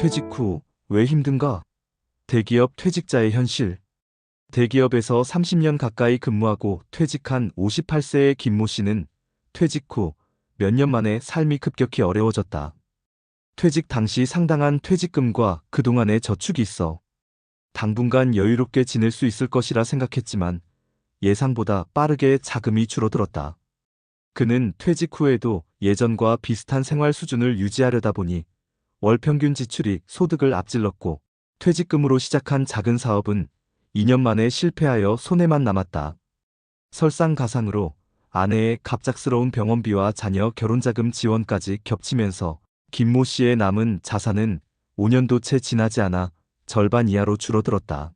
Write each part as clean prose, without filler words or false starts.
퇴직 후 왜 힘든가? 대기업 퇴직자의 현실. 대기업에서 30년 가까이 근무하고 퇴직한 58세의 김모 씨는 퇴직 후 몇 년 만에 삶이 급격히 어려워졌다. 퇴직 당시 상당한 퇴직금과 그동안의 저축이 있어 당분간 여유롭게 지낼 수 있을 것이라 생각했지만 예상보다 빠르게 자금이 줄어들었다. 그는 퇴직 후에도 예전과 비슷한 생활 수준을 유지하려다 보니 월 평균 지출이 소득을 앞질렀고 퇴직금으로 시작한 작은 사업은 2년 만에 실패하여 손해만 남았다. 설상가상으로 아내의 갑작스러운 병원비와 자녀 결혼자금 지원까지 겹치면서 김모 씨의 남은 자산은 5년도 채 지나지 않아 절반 이하로 줄어들었다.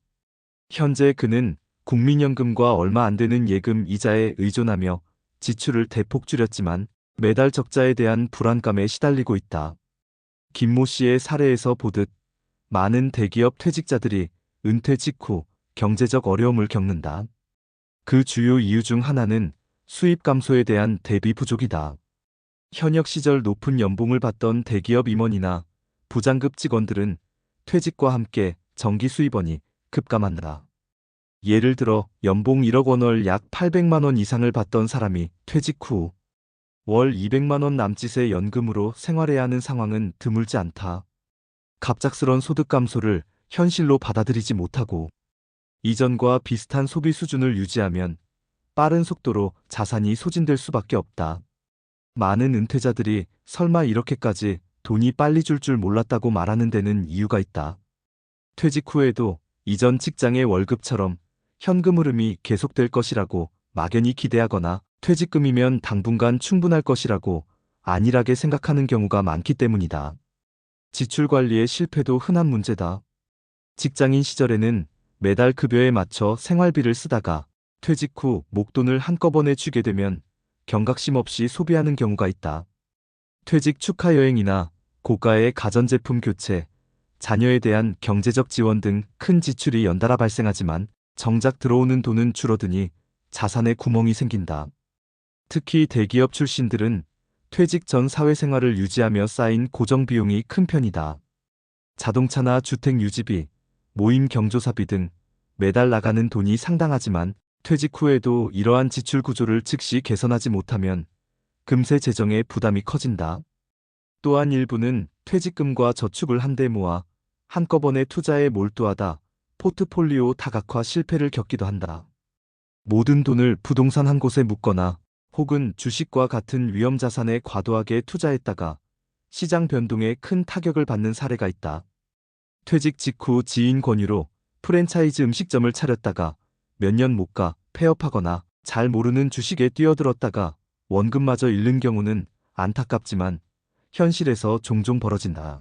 현재 그는 국민연금과 얼마 안 되는 예금 이자에 의존하며 지출을 대폭 줄였지만 매달 적자에 대한 불안감에 시달리고 있다. 김모 씨의 사례에서 보듯 많은 대기업 퇴직자들이 은퇴 직후 경제적 어려움을 겪는다. 그 주요 이유 중 하나는 수입 감소에 대한 대비 부족이다. 현역 시절 높은 연봉을 받던 대기업 임원이나 부장급 직원들은 퇴직과 함께 정기 수입원이 급감한다. 예를 들어 연봉 1억 원을 약 800만 원 이상을 받던 사람이 퇴직 후 월 200만 원 남짓의 연금으로 생활해야 하는 상황은 드물지 않다. 갑작스런 소득 감소를 현실로 받아들이지 못하고 이전과 비슷한 소비 수준을 유지하면 빠른 속도로 자산이 소진될 수밖에 없다. 많은 은퇴자들이 설마 이렇게까지 돈이 빨리 줄 줄 몰랐다고 말하는 데는 이유가 있다. 퇴직 후에도 이전 직장의 월급처럼 현금 흐름이 계속될 것이라고 막연히 기대하거나 퇴직금이면 당분간 충분할 것이라고 안일하게 생각하는 경우가 많기 때문이다. 지출 관리의 실패도 흔한 문제다. 직장인 시절에는 매달 급여에 맞춰 생활비를 쓰다가 퇴직 후 목돈을 한꺼번에 쥐게 되면 경각심 없이 소비하는 경우가 있다. 퇴직 축하 여행이나 고가의 가전제품 교체, 자녀에 대한 경제적 지원 등 큰 지출이 연달아 발생하지만 정작 들어오는 돈은 줄어드니 자산에 구멍이 생긴다. 특히 대기업 출신들은 퇴직 전 사회생활을 유지하며 쌓인 고정비용이 큰 편이다. 자동차나 주택 유지비, 모임 경조사비 등 매달 나가는 돈이 상당하지만 퇴직 후에도 이러한 지출 구조를 즉시 개선하지 못하면 금세 재정에 부담이 커진다. 또한 일부는 퇴직금과 저축을 한데 모아 한꺼번에 투자에 몰두하다 포트폴리오 다각화 실패를 겪기도 한다. 모든 돈을 부동산 한 곳에 묻거나 혹은 주식과 같은 위험 자산에 과도하게 투자했다가 시장 변동에 큰 타격을 받는 사례가 있다. 퇴직 직후 지인 권유로 프랜차이즈 음식점을 차렸다가 몇 년 못 가 폐업하거나 잘 모르는 주식에 뛰어들었다가 원금마저 잃는 경우는 안타깝지만 현실에서 종종 벌어진다.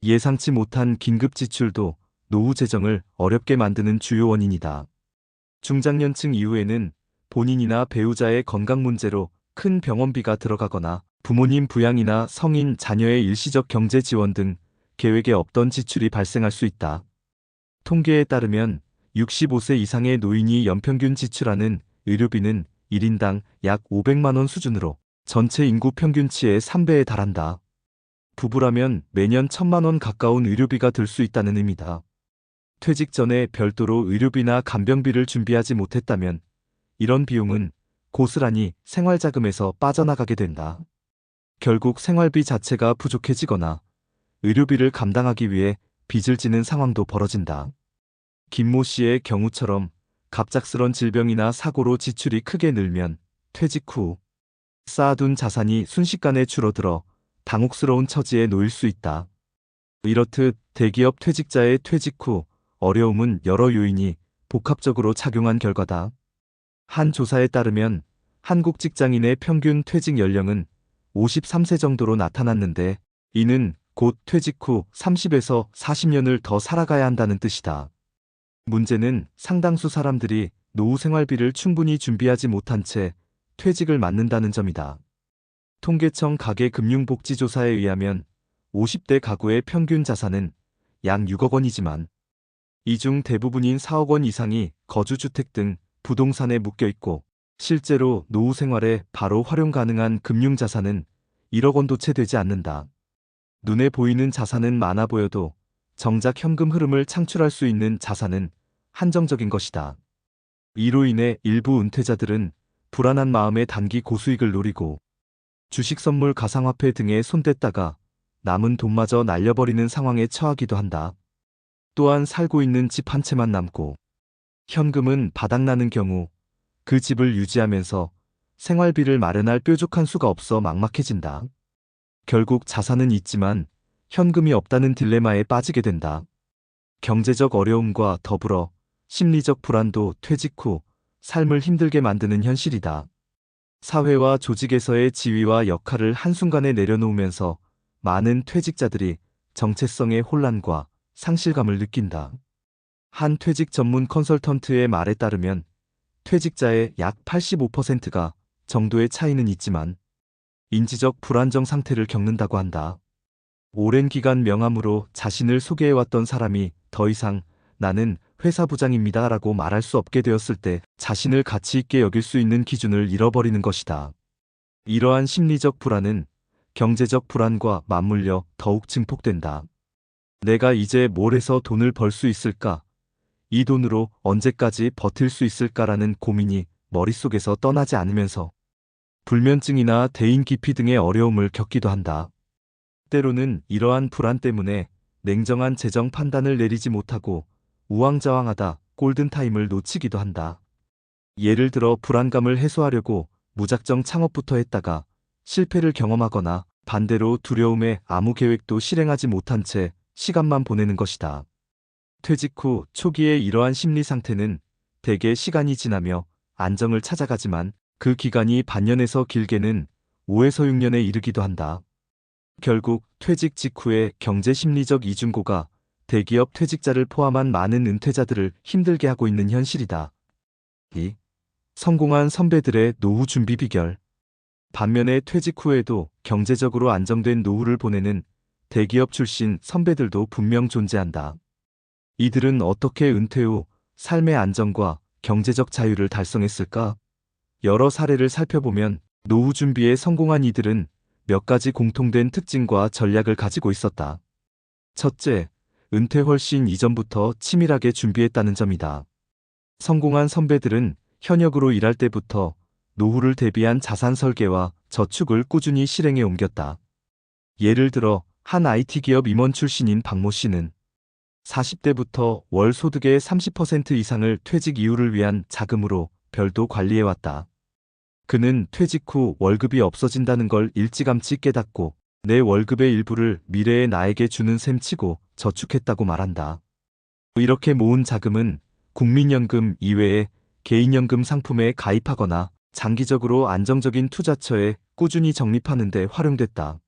예상치 못한 긴급 지출도 노후 재정을 어렵게 만드는 주요 원인이다. 중장년층 이후에는 본인이나 배우자의 건강 문제로 큰 병원비가 들어가거나 부모님 부양이나 성인 자녀의 일시적 경제 지원 등 계획에 없던 지출이 발생할 수 있다. 통계에 따르면 65세 이상의 노인이 연평균 지출하는 의료비는 1인당 약 500만 원 수준으로 전체 인구 평균치의 3배에 달한다. 부부라면 매년 1000만 원 가까운 의료비가 들 수 있다는 의미다. 퇴직 전에 별도로 의료비나 간병비를 준비하지 못했다면 이런 비용은 고스란히 생활자금에서 빠져나가게 된다. 결국 생활비 자체가 부족해지거나 의료비를 감당하기 위해 빚을 지는 상황도 벌어진다. 김모 씨의 경우처럼 갑작스런 질병이나 사고로 지출이 크게 늘면 퇴직 후 쌓아둔 자산이 순식간에 줄어들어 당혹스러운 처지에 놓일 수 있다. 이렇듯 대기업 퇴직자의 퇴직 후 어려움은 여러 요인이 복합적으로 작용한 결과다. 한 조사에 따르면 한국 직장인의 평균 퇴직 연령은 53세 정도로 나타났는데 이는 곧 퇴직 후 30에서 40년을 더 살아가야 한다는 뜻이다. 문제는 상당수 사람들이 노후 생활비를 충분히 준비하지 못한 채 퇴직을 맞는다는 점이다. 통계청 가계금융복지조사에 의하면 50대 가구의 평균 자산은 약 6억 원이지만 이 중 대부분인 4억 원 이상이 거주주택 등 부동산에 묶여 있고 실제로 노후 생활에 바로 활용 가능한 금융자산은 1억 원도 채 되지 않는다. 눈에 보이는 자산은 많아 보여도 정작 현금 흐름을 창출할 수 있는 자산은 한정적인 것이다. 이로 인해 일부 은퇴자들은 불안한 마음에 단기 고수익을 노리고 주식 선물 가상화폐 등에 손댔다가 남은 돈마저 날려버리는 상황에 처하기도 한다. 또한 살고 있는 집 한 채만 남고 현금은 바닥나는 경우 그 집을 유지하면서 생활비를 마련할 뾰족한 수가 없어 막막해진다. 결국 자산은 있지만 현금이 없다는 딜레마에 빠지게 된다. 경제적 어려움과 더불어 심리적 불안도 퇴직 후 삶을 힘들게 만드는 현실이다. 사회와 조직에서의 지위와 역할을 한순간에 내려놓으면서 많은 퇴직자들이 정체성의 혼란과 상실감을 느낀다. 한 퇴직 전문 컨설턴트의 말에 따르면 퇴직자의 약 85%가 정도의 차이는 있지만 인지적 불안정 상태를 겪는다고 한다. 오랜 기간 명함으로 자신을 소개해왔던 사람이 더 이상 나는 회사 부장입니다 라고 말할 수 없게 되었을 때 자신을 가치 있게 여길 수 있는 기준을 잃어버리는 것이다. 이러한 심리적 불안은 경제적 불안과 맞물려 더욱 증폭된다. 내가 이제 뭘 해서 돈을 벌 수 있을까? 이 돈으로 언제까지 버틸 수 있을까라는 고민이 머릿속에서 떠나지 않으면서 불면증이나 대인 기피 등의 어려움을 겪기도 한다. 때로는 이러한 불안 때문에 냉정한 재정 판단을 내리지 못하고 우왕좌왕하다 골든타임을 놓치기도 한다. 예를 들어 불안감을 해소하려고 무작정 창업부터 했다가 실패를 경험하거나 반대로 두려움에 아무 계획도 실행하지 못한 채 시간만 보내는 것이다. 퇴직 후 초기의 이러한 심리 상태는 대개 시간이 지나며 안정을 찾아가지만 그 기간이 반년에서 길게는 5에서 6년에 이르기도 한다. 결국 퇴직 직후의 경제 심리적 이중고가 대기업 퇴직자를 포함한 많은 은퇴자들을 힘들게 하고 있는 현실이다. 2. 성공한 선배들의 노후 준비 비결. 반면에 퇴직 후에도 경제적으로 안정된 노후를 보내는 대기업 출신 선배들도 분명 존재한다. 이들은 어떻게 은퇴 후 삶의 안정과 경제적 자유를 달성했을까? 여러 사례를 살펴보면 노후 준비에 성공한 이들은 몇 가지 공통된 특징과 전략을 가지고 있었다. 첫째, 은퇴 훨씬 이전부터 치밀하게 준비했다는 점이다. 성공한 선배들은 현역으로 일할 때부터 노후를 대비한 자산 설계와 저축을 꾸준히 실행해 옮겼다. 예를 들어 한 IT 기업 임원 출신인 박모 씨는 40대부터 월 소득의 30% 이상을 퇴직 이후를 위한 자금으로 별도 관리해왔다. 그는 퇴직 후 월급이 없어진다는 걸 일찌감치 깨닫고 내 월급의 일부를 미래의 나에게 주는 셈 치고 저축했다고 말한다. 이렇게 모은 자금은 국민연금 이외에 개인연금 상품에 가입하거나 장기적으로 안정적인 투자처에 꾸준히 적립하는 데 활용됐다.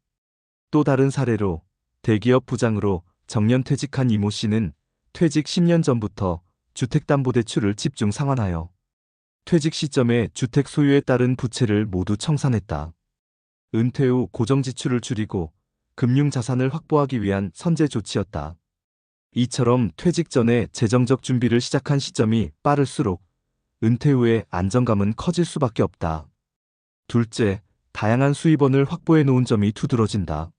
또 다른 사례로 대기업 부장으로 정년퇴직한 이모 씨는 퇴직 10년 전부터 주택담보대출을 집중 상환하여 퇴직 시점에 주택 소유에 따른 부채를 모두 청산했다. 은퇴 후 고정지출을 줄이고 금융자산을 확보하기 위한 선제 조치였다. 이처럼 퇴직 전에 재정적 준비를 시작한 시점이 빠를수록 은퇴 후의 안정감은 커질 수밖에 없다. 둘째, 다양한 수입원을 확보해 놓은 점이 두드러진다.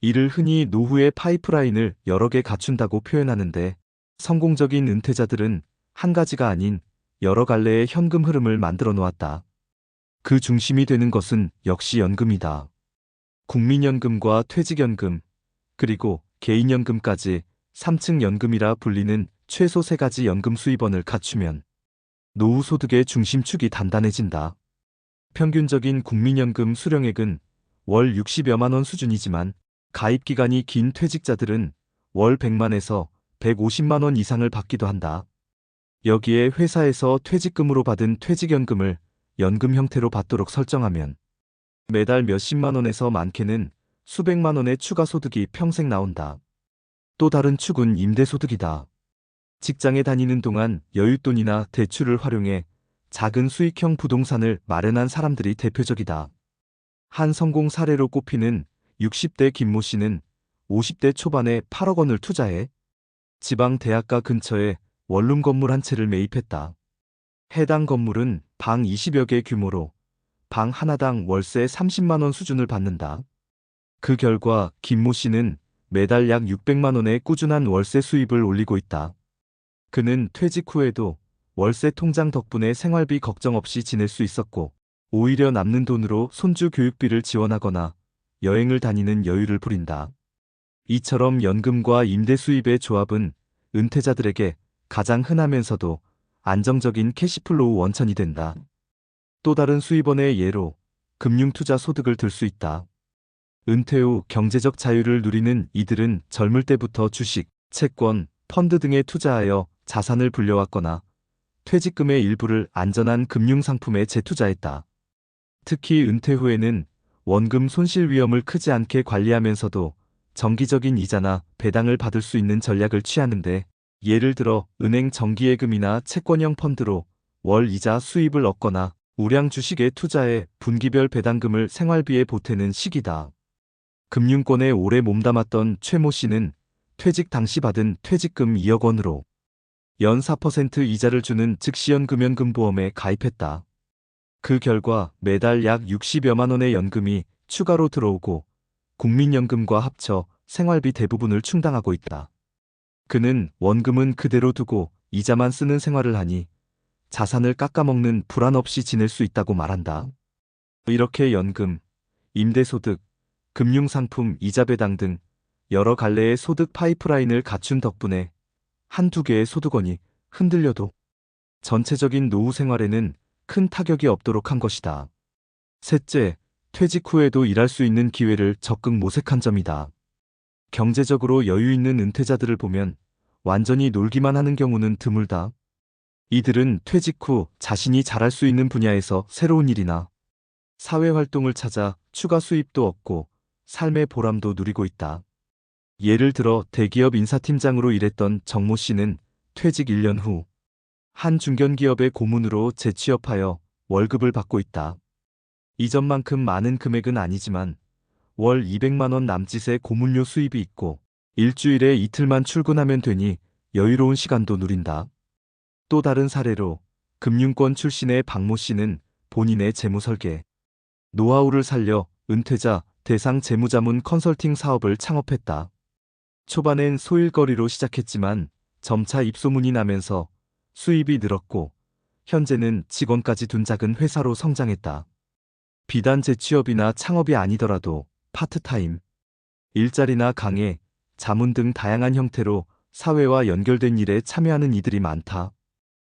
이를 흔히 노후의 파이프라인을 여러 개 갖춘다고 표현하는데 성공적인 은퇴자들은 한 가지가 아닌 여러 갈래의 현금 흐름을 만들어 놓았다. 그 중심이 되는 것은 역시 연금이다. 국민연금과 퇴직연금, 그리고 개인연금까지 3층 연금이라 불리는 최소 3가지 연금 수입원을 갖추면 노후 소득의 중심축이 단단해진다. 평균적인 국민연금 수령액은 월 60여만 원 수준이지만 가입 기간이 긴 퇴직자들은 월 100만에서 150만 원 이상을 받기도 한다. 여기에 회사에서 퇴직금으로 받은 퇴직연금을 연금 형태로 받도록 설정하면 매달 몇십만 원에서 많게는 수백만 원의 추가 소득이 평생 나온다. 또 다른 축은 임대소득이다. 직장에 다니는 동안 여윳돈이나 대출을 활용해 작은 수익형 부동산을 마련한 사람들이 대표적이다. 한 성공 사례로 꼽히는 60대 김모 씨는 50대 초반에 8억 원을 투자해 지방 대학가 근처에 원룸 건물 한 채를 매입했다. 해당 건물은 방 20여 개 규모로 방 하나당 월세 30만 원 수준을 받는다. 그 결과 김모 씨는 매달 약 600만 원의 꾸준한 월세 수입을 올리고 있다. 그는 퇴직 후에도 월세 통장 덕분에 생활비 걱정 없이 지낼 수 있었고, 오히려 남는 돈으로 손주 교육비를 지원하거나 여행을 다니는 여유를 부린다. 이처럼 연금과 임대 수입의 조합은 은퇴자들에게 가장 흔하면서도 안정적인 캐시플로우 원천이 된다. 또 다른 수입원의 예로 금융투자 소득을 들 수 있다. 은퇴 후 경제적 자유를 누리는 이들은 젊을 때부터 주식, 채권, 펀드 등에 투자하여 자산을 불려왔거나 퇴직금의 일부를 안전한 금융상품에 재투자했다. 특히 은퇴 후에는 원금 손실 위험을 크지 않게 관리하면서도 정기적인 이자나 배당을 받을 수 있는 전략을 취하는데, 예를 들어 은행 정기예금이나 채권형 펀드로 월 이자 수입을 얻거나 우량 주식에 투자해 분기별 배당금을 생활비에 보태는 시기다. 금융권에 오래 몸담았던 최모 씨는 퇴직 당시 받은 퇴직금 2억 원으로 연 4% 이자를 주는 즉시연금연금보험에 가입했다. 그 결과 매달 약 60여만 원의 연금이 추가로 들어오고 국민연금과 합쳐 생활비 대부분을 충당하고 있다. 그는 원금은 그대로 두고 이자만 쓰는 생활을 하니 자산을 깎아먹는 불안 없이 지낼 수 있다고 말한다. 이렇게 연금, 임대소득, 금융상품 이자 배당 등 여러 갈래의 소득 파이프라인을 갖춘 덕분에 한두 개의 소득원이 흔들려도 전체적인 노후 생활에는 큰 타격이 없도록 한 것이다. 셋째, 퇴직 후에도 일할 수 있는 기회를 적극 모색한 점이다. 경제적으로 여유 있는 은퇴자들을 보면 완전히 놀기만 하는 경우는 드물다. 이들은 퇴직 후 자신이 잘할 수 있는 분야에서 새로운 일이나 사회활동을 찾아 추가 수입도 얻고 삶의 보람도 누리고 있다. 예를 들어 대기업 인사팀장으로 일했던 정모 씨는 퇴직 1년 후 한 중견기업의 고문으로 재취업하여 월급을 받고 있다. 이전만큼 많은 금액은 아니지만 월 200만 원 남짓의 고문료 수입이 있고 일주일에 이틀만 출근하면 되니 여유로운 시간도 누린다. 또 다른 사례로 금융권 출신의 박모 씨는 본인의 재무 설계 노하우를 살려 은퇴자 대상 재무자문 컨설팅 사업을 창업했다. 초반엔 소일거리로 시작했지만 점차 입소문이 나면서 수입이 늘었고 현재는 직원까지 둔 작은 회사로 성장했다. 비단 재취업이나 창업이 아니더라도 파트타임, 일자리나 강의, 자문 등 다양한 형태로 사회와 연결된 일에 참여하는 이들이 많다.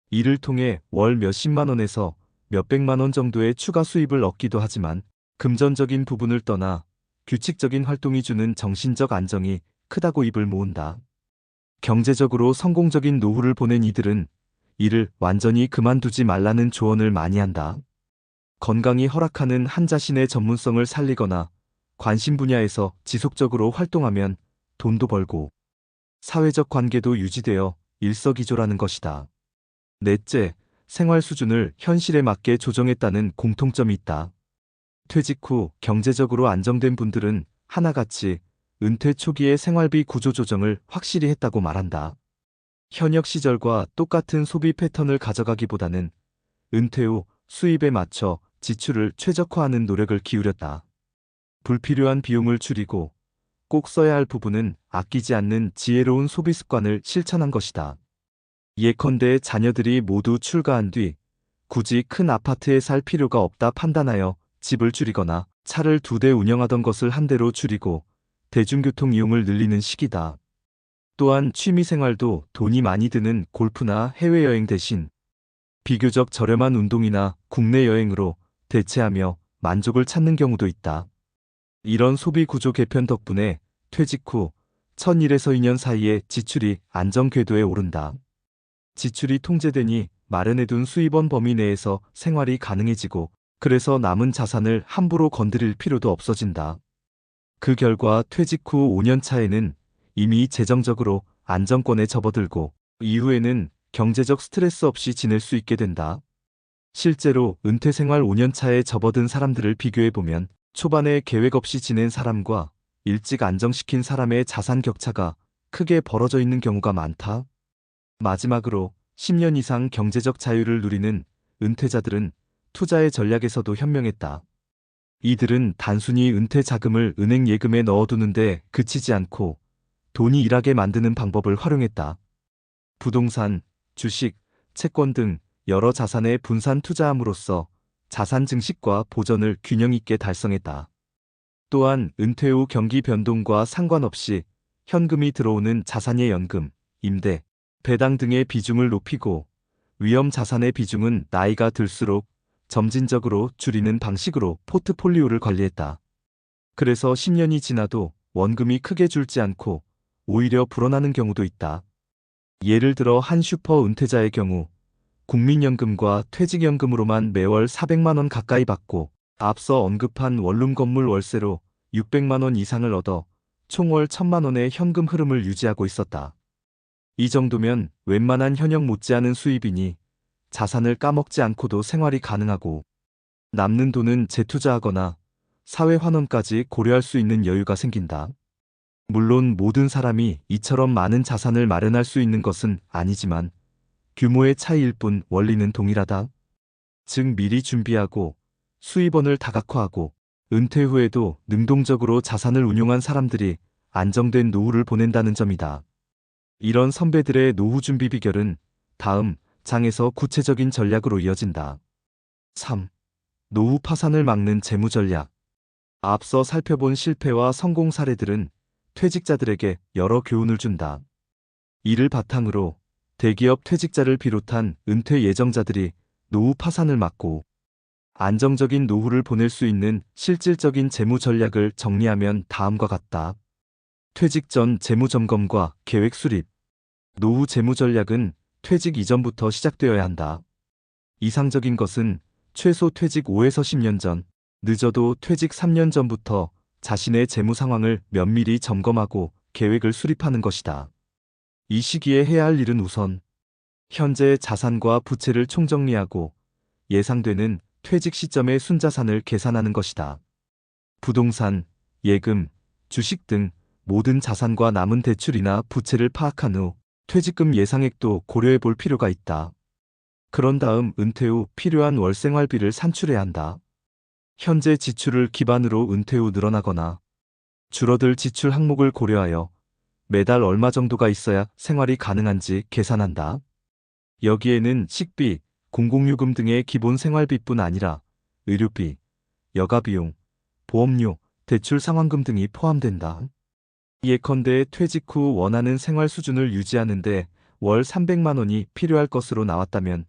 이를 통해 월 몇십만 원에서 몇백만 원 정도의 추가 수입을 얻기도 하지만 금전적인 부분을 떠나 규칙적인 활동이 주는 정신적 안정이 크다고 입을 모은다. 경제적으로 성공적인 노후를 보낸 이들은 일을 완전히 그만두지 말라는 조언을 많이 한다. 건강이 허락하는 한 자신의 전문성을 살리거나 관심 분야에서 지속적으로 활동하면 돈도 벌고 사회적 관계도 유지되어 일석이조라는 것이다. 넷째, 생활 수준을 현실에 맞게 조정했다는 공통점이 있다. 퇴직 후 경제적으로 안정된 분들은 하나같이 은퇴 초기의 생활비 구조 조정을 확실히 했다고 말한다. 현역 시절과 똑같은 소비 패턴을 가져가기보다는 은퇴 후 수입에 맞춰 지출을 최적화하는 노력을 기울였다. 불필요한 비용을 줄이고 꼭 써야 할 부분은 아끼지 않는 지혜로운 소비 습관을 실천한 것이다. 예컨대 자녀들이 모두 출가한 뒤 굳이 큰 아파트에 살 필요가 없다 판단하여 집을 줄이거나 차를 2대 운영하던 것을 한 대로 줄이고 대중교통 이용을 늘리는 시기다. 또한 취미생활도 돈이 많이 드는 골프나 해외여행 대신 비교적 저렴한 운동이나 국내 여행으로 대체하며 만족을 찾는 경우도 있다. 이런 소비 구조 개편 덕분에 퇴직 후 첫 1에서 2년 사이에 지출이 안정 궤도에 오른다. 지출이 통제되니 마련해둔 수입원 범위 내에서 생활이 가능해지고, 그래서 남은 자산을 함부로 건드릴 필요도 없어진다. 그 결과 퇴직 후 5년 차에는 이미 재정적으로 안정권에 접어들고 이후에는 경제적 스트레스 없이 지낼 수 있게 된다. 실제로 은퇴 생활 5년 차에 접어든 사람들을 비교해보면 초반에 계획 없이 지낸 사람과 일찍 안정시킨 사람의 자산 격차가 크게 벌어져 있는 경우가 많다. 마지막으로 10년 이상 경제적 자유를 누리는 은퇴자들은 투자의 전략에서도 현명했다. 이들은 단순히 은퇴 자금을 은행 예금에 넣어두는데 그치지 않고 돈이 일하게 만드는 방법을 활용했다. 부동산, 주식, 채권 등 여러 자산에 분산 투자함으로써 자산 증식과 보전을 균형 있게 달성했다. 또한 은퇴 후 경기 변동과 상관없이 현금이 들어오는 자산의 연금, 임대, 배당 등의 비중을 높이고 위험 자산의 비중은 나이가 들수록 점진적으로 줄이는 방식으로 포트폴리오를 관리했다. 그래서 10년이 지나도 원금이 크게 줄지 않고 오히려 불어나는 경우도 있다. 예를 들어 한 슈퍼 은퇴자의 경우 국민연금과 퇴직연금으로만 매월 400만 원 가까이 받고 앞서 언급한 원룸 건물 월세로 600만 원 이상을 얻어 총 월 1000만 원의 현금 흐름을 유지하고 있었다. 이 정도면 웬만한 현역 못지않은 수입이니 자산을 까먹지 않고도 생활이 가능하고 남는 돈은 재투자하거나 사회 환원까지 고려할 수 있는 여유가 생긴다. 물론 모든 사람이 이처럼 많은 자산을 마련할 수 있는 것은 아니지만 규모의 차이일 뿐 원리는 동일하다. 즉 미리 준비하고 수입원을 다각화하고 은퇴 후에도 능동적으로 자산을 운용한 사람들이 안정된 노후를 보낸다는 점이다. 이런 선배들의 노후 준비 비결은 다음 장에서 구체적인 전략으로 이어진다. 3. 노후 파산을 막는 재무 전략. 앞서 살펴본 실패와 성공 사례들은 퇴직자들에게 여러 교훈을 준다. 이를 바탕으로 대기업 퇴직자를 비롯한 은퇴 예정자들이 노후 파산을 막고 안정적인 노후를 보낼 수 있는 실질적인 재무 전략을 정리하면 다음과 같다. 퇴직 전 재무 점검과 계획 수립. 노후 재무 전략은 퇴직 이전부터 시작되어야 한다. 이상적인 것은 최소 퇴직 5에서 10년 전, 늦어도 퇴직 3년 전부터 자신의 재무 상황을 면밀히 점검하고 계획을 수립하는 것이다. 이 시기에 해야 할 일은 우선 현재 자산과 부채를 총정리하고 예상되는 퇴직 시점의 순자산을 계산하는 것이다. 부동산, 예금, 주식 등 모든 자산과 남은 대출이나 부채를 파악한 후 퇴직금 예상액도 고려해 볼 필요가 있다. 그런 다음 은퇴 후 필요한 월생활비를 산출해야 한다. 현재 지출을 기반으로 은퇴 후 늘어나거나 줄어들 지출 항목을 고려하여 매달 얼마 정도가 있어야 생활이 가능한지 계산한다. 여기에는 식비, 공공요금 등의 기본 생활비뿐 아니라 의료비, 여가비용, 보험료, 대출 상환금 등이 포함된다. 예컨대 퇴직 후 원하는 생활 수준을 유지하는데 월 300만 원이 필요할 것으로 나왔다면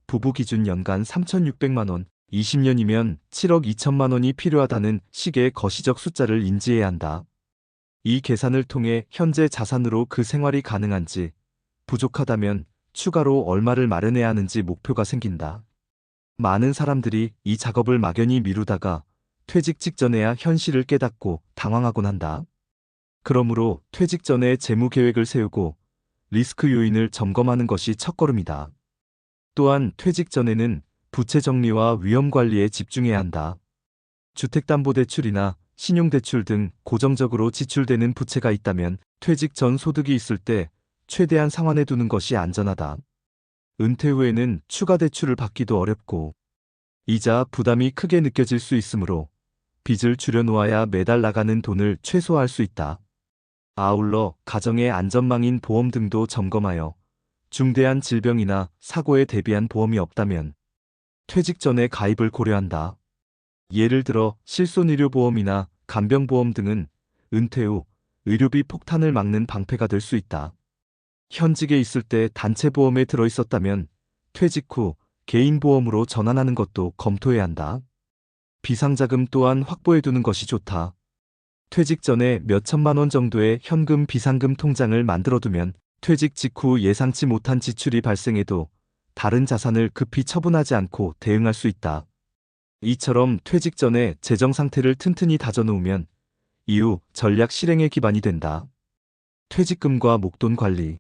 부부 기준 연간 3,600만 원, 20년이면 7억 2천만 원이 필요하다는 식의 거시적 숫자를 인지해야 한다. 이 계산을 통해 현재 자산으로 그 생활이 가능한지, 부족하다면 추가로 얼마를 마련해야 하는지 목표가 생긴다. 많은 사람들이 이 작업을 막연히 미루다가 퇴직 직전에야 현실을 깨닫고 당황하곤 한다. 그러므로 퇴직 전에 재무 계획을 세우고 리스크 요인을 점검하는 것이 첫걸음이다. 또한 퇴직 전에는 부채 정리와 위험 관리에 집중해야 한다. 주택담보대출이나 신용대출 등 고정적으로 지출되는 부채가 있다면 퇴직 전 소득이 있을 때 최대한 상환해 두는 것이 안전하다. 은퇴 후에는 추가 대출을 받기도 어렵고 이자 부담이 크게 느껴질 수 있으므로 빚을 줄여놓아야 매달 나가는 돈을 최소화할 수 있다. 아울러 가정의 안전망인 보험 등도 점검하여 중대한 질병이나 사고에 대비한 보험이 없다면 퇴직 전에 가입을 고려한다. 예를 들어 실손의료보험이나 간병보험 등은 은퇴 후 의료비 폭탄을 막는 방패가 될 수 있다. 현직에 있을 때 단체보험에 들어있었다면 퇴직 후 개인보험으로 전환하는 것도 검토해야 한다. 비상자금 또한 확보해두는 것이 좋다. 퇴직 전에 몇 천만 원 정도의 현금 비상금 통장을 만들어두면 퇴직 직후 예상치 못한 지출이 발생해도 다른 자산을 급히 처분하지 않고 대응할 수 있다. 이처럼 퇴직 전에 재정 상태를 튼튼히 다져놓으면 이후 전략 실행의 기반이 된다. 퇴직금과 목돈 관리.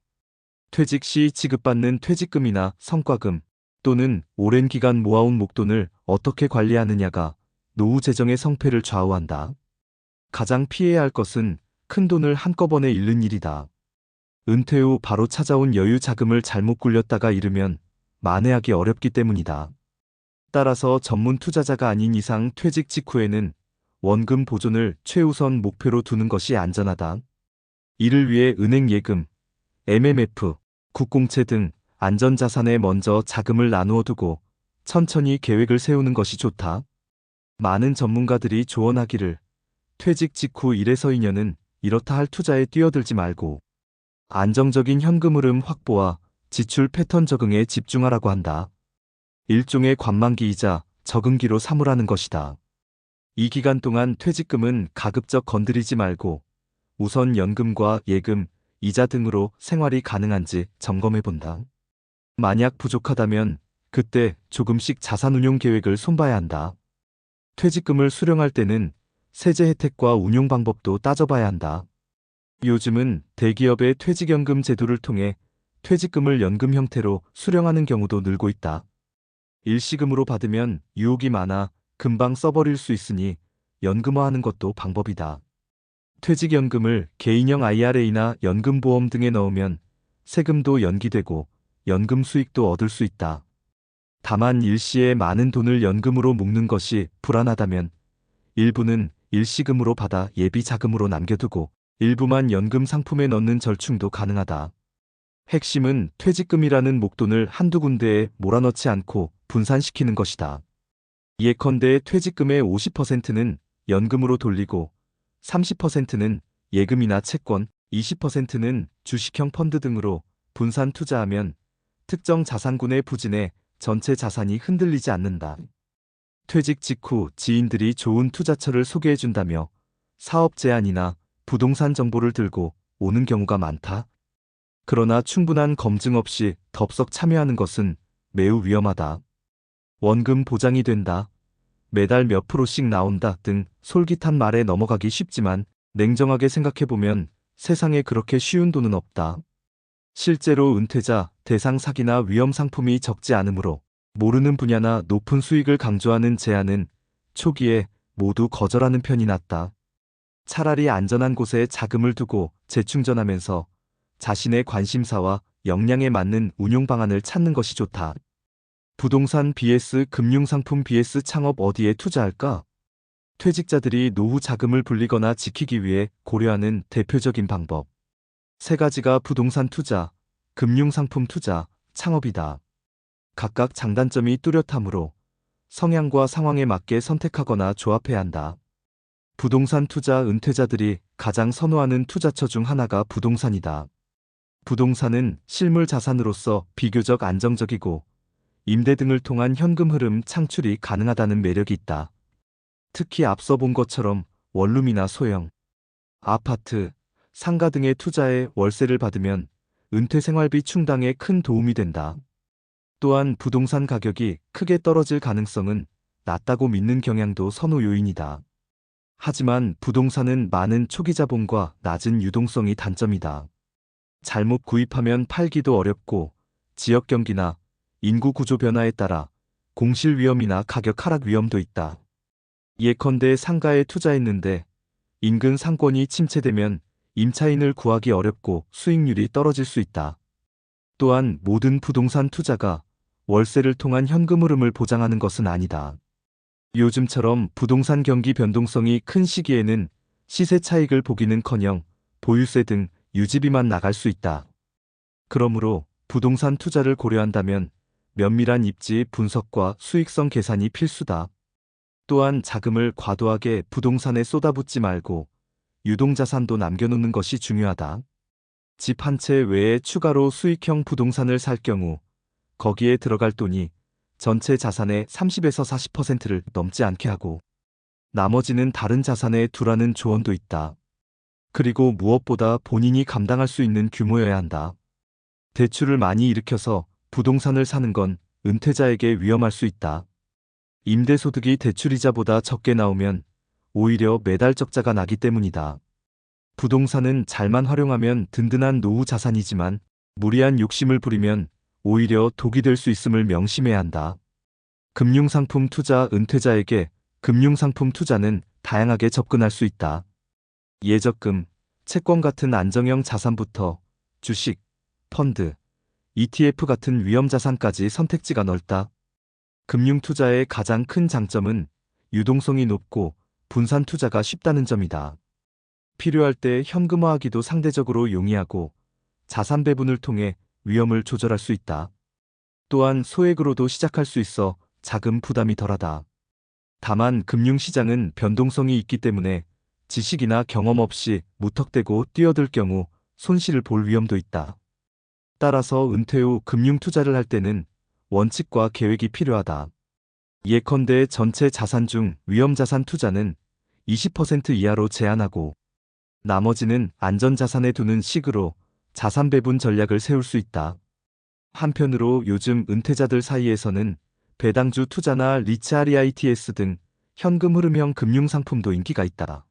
퇴직 시 지급받는 퇴직금이나 성과금 또는 오랜 기간 모아온 목돈을 어떻게 관리하느냐가 노후 재정의 성패를 좌우한다. 가장 피해야 할 것은 큰 돈을 한꺼번에 잃는 일이다. 은퇴 후 바로 찾아온 여유 자금을 잘못 굴렸다가 잃으면 만회하기 어렵기 때문이다. 따라서 전문 투자자가 아닌 이상 퇴직 직후에는 원금 보존을 최우선 목표로 두는 것이 안전하다. 이를 위해 은행 예금, MMF, 국공채 등 안전자산에 먼저 자금을 나누어 두고 천천히 계획을 세우는 것이 좋다. 많은 전문가들이 조언하기를 퇴직 직후 1에서 2년은 이렇다 할 투자에 뛰어들지 말고 안정적인 현금 흐름 확보와 지출 패턴 적응에 집중하라고 한다. 일종의 관망기이자 적응기로 삼으라는 것이다. 이 기간 동안 퇴직금은 가급적 건드리지 말고 우선 연금과 예금, 이자 등으로 생활이 가능한지 점검해 본다. 만약 부족하다면 그때 조금씩 자산운용 계획을 손봐야 한다. 퇴직금을 수령할 때는 세제 혜택과 운용 방법도 따져봐야 한다. 요즘은 대기업의 퇴직연금 제도를 통해 퇴직금을 연금 형태로 수령하는 경우도 늘고 있다. 일시금으로 받으면 유혹이 많아 금방 써버릴 수 있으니 연금화하는 것도 방법이다. 퇴직연금을 개인형 IRA나 연금보험 등에 넣으면 세금도 연기되고 연금 수익도 얻을 수 있다. 다만 일시에 많은 돈을 연금으로 묶는 것이 불안하다면 일부는 일시금으로 받아 예비 자금으로 남겨두고 일부만 연금 상품에 넣는 절충도 가능하다. 핵심은 퇴직금이라는 목돈을 한두 군데에 몰아넣지 않고 분산시키는 것이다. 예컨대 퇴직금의 50%는 연금으로 돌리고 30%는 예금이나 채권, 20%는 주식형 펀드 등으로 분산 투자하면 특정 자산군의 부진에 전체 자산이 흔들리지 않는다. 퇴직 직후 지인들이 좋은 투자처를 소개해준다며 사업 제안이나 부동산 정보를 들고 오는 경우가 많다. 그러나 충분한 검증 없이 덥석 참여하는 것은 매우 위험하다. 원금 보장이 된다, 매달 몇 프로씩 나온다 등 솔깃한 말에 넘어가기 쉽지만 냉정하게 생각해보면 세상에 그렇게 쉬운 돈은 없다. 실제로 은퇴자, 대상 사기나 위험 상품이 적지 않으므로 모르는 분야나 높은 수익을 강조하는 제안은 초기에 모두 거절하는 편이 낫다. 차라리 안전한 곳에 자금을 두고 재충전하면서 자신의 관심사와 역량에 맞는 운용 방안을 찾는 것이 좋다. 부동산 vs 금융상품 vs 창업 어디에 투자할까? 퇴직자들이 노후 자금을 불리거나 지키기 위해 고려하는 대표적인 방법. 세 가지가 부동산 투자, 금융상품 투자, 창업이다. 각각 장단점이 뚜렷하므로 성향과 상황에 맞게 선택하거나 조합해야 한다. 부동산 투자 은퇴자들이 가장 선호하는 투자처 중 하나가 부동산이다. 부동산은 실물 자산으로서 비교적 안정적이고 임대 등을 통한 현금 흐름 창출이 가능하다는 매력이 있다. 특히 앞서 본 것처럼 원룸이나 소형, 아파트, 상가 등의 투자에 월세를 받으면 은퇴 생활비 충당에 큰 도움이 된다. 또한 부동산 가격이 크게 떨어질 가능성은 낮다고 믿는 경향도 선호 요인이다. 하지만 부동산은 많은 초기 자본과 낮은 유동성이 단점이다. 잘못 구입하면 팔기도 어렵고 지역 경기나 인구 구조 변화에 따라 공실 위험이나 가격 하락 위험도 있다. 예컨대 상가에 투자했는데 인근 상권이 침체되면 임차인을 구하기 어렵고 수익률이 떨어질 수 있다. 또한 모든 부동산 투자가 월세를 통한 현금 흐름을 보장하는 것은 아니다. 요즘처럼 부동산 경기 변동성이 큰 시기에는 시세 차익을 보기는커녕 보유세 등 유지비만 나갈 수 있다. 그러므로 부동산 투자를 고려한다면 면밀한 입지 분석과 수익성 계산이 필수다. 또한 자금을 과도하게 부동산에 쏟아붓지 말고 유동자산도 남겨놓는 것이 중요하다. 집 한 채 외에 추가로 수익형 부동산을 살 경우 거기에 들어갈 돈이 전체 자산의 30에서 40%를 넘지 않게 하고 나머지는 다른 자산에 두라는 조언도 있다. 그리고 무엇보다 본인이 감당할 수 있는 규모여야 한다. 대출을 많이 일으켜서 부동산을 사는 건 은퇴자에게 위험할 수 있다. 임대소득이 대출이자보다 적게 나오면 오히려 매달 적자가 나기 때문이다. 부동산은 잘만 활용하면 든든한 노후 자산이지만 무리한 욕심을 부리면 오히려 독이 될 수 있음을 명심해야 한다. 금융상품 투자 은퇴자에게 금융상품 투자는 다양하게 접근할 수 있다. 예적금, 채권 같은 안정형 자산부터 주식, 펀드, ETF 같은 위험 자산까지 선택지가 넓다. 금융투자의 가장 큰 장점은 유동성이 높고 분산 투자가 쉽다는 점이다. 필요할 때 현금화하기도 상대적으로 용이하고 자산 배분을 통해 위험을 조절할 수 있다. 또한 소액으로도 시작할 수 있어 자금 부담이 덜하다. 다만 금융시장은 변동성이 있기 때문에 지식이나 경험 없이 무턱대고 뛰어들 경우 손실을 볼 위험도 있다. 따라서 은퇴 후 금융투자를 할 때는 원칙과 계획이 필요하다. 예컨대 전체 자산 중 위험자산 투자는 20% 이하로 제한하고 나머지는 안전자산에 두는 식으로 자산 배분 전략을 세울 수 있다. 한편으로 요즘 은퇴자들 사이에서는 배당주 투자나 리츠 REITs 등 현금 흐름형 금융상품도 인기가 있다.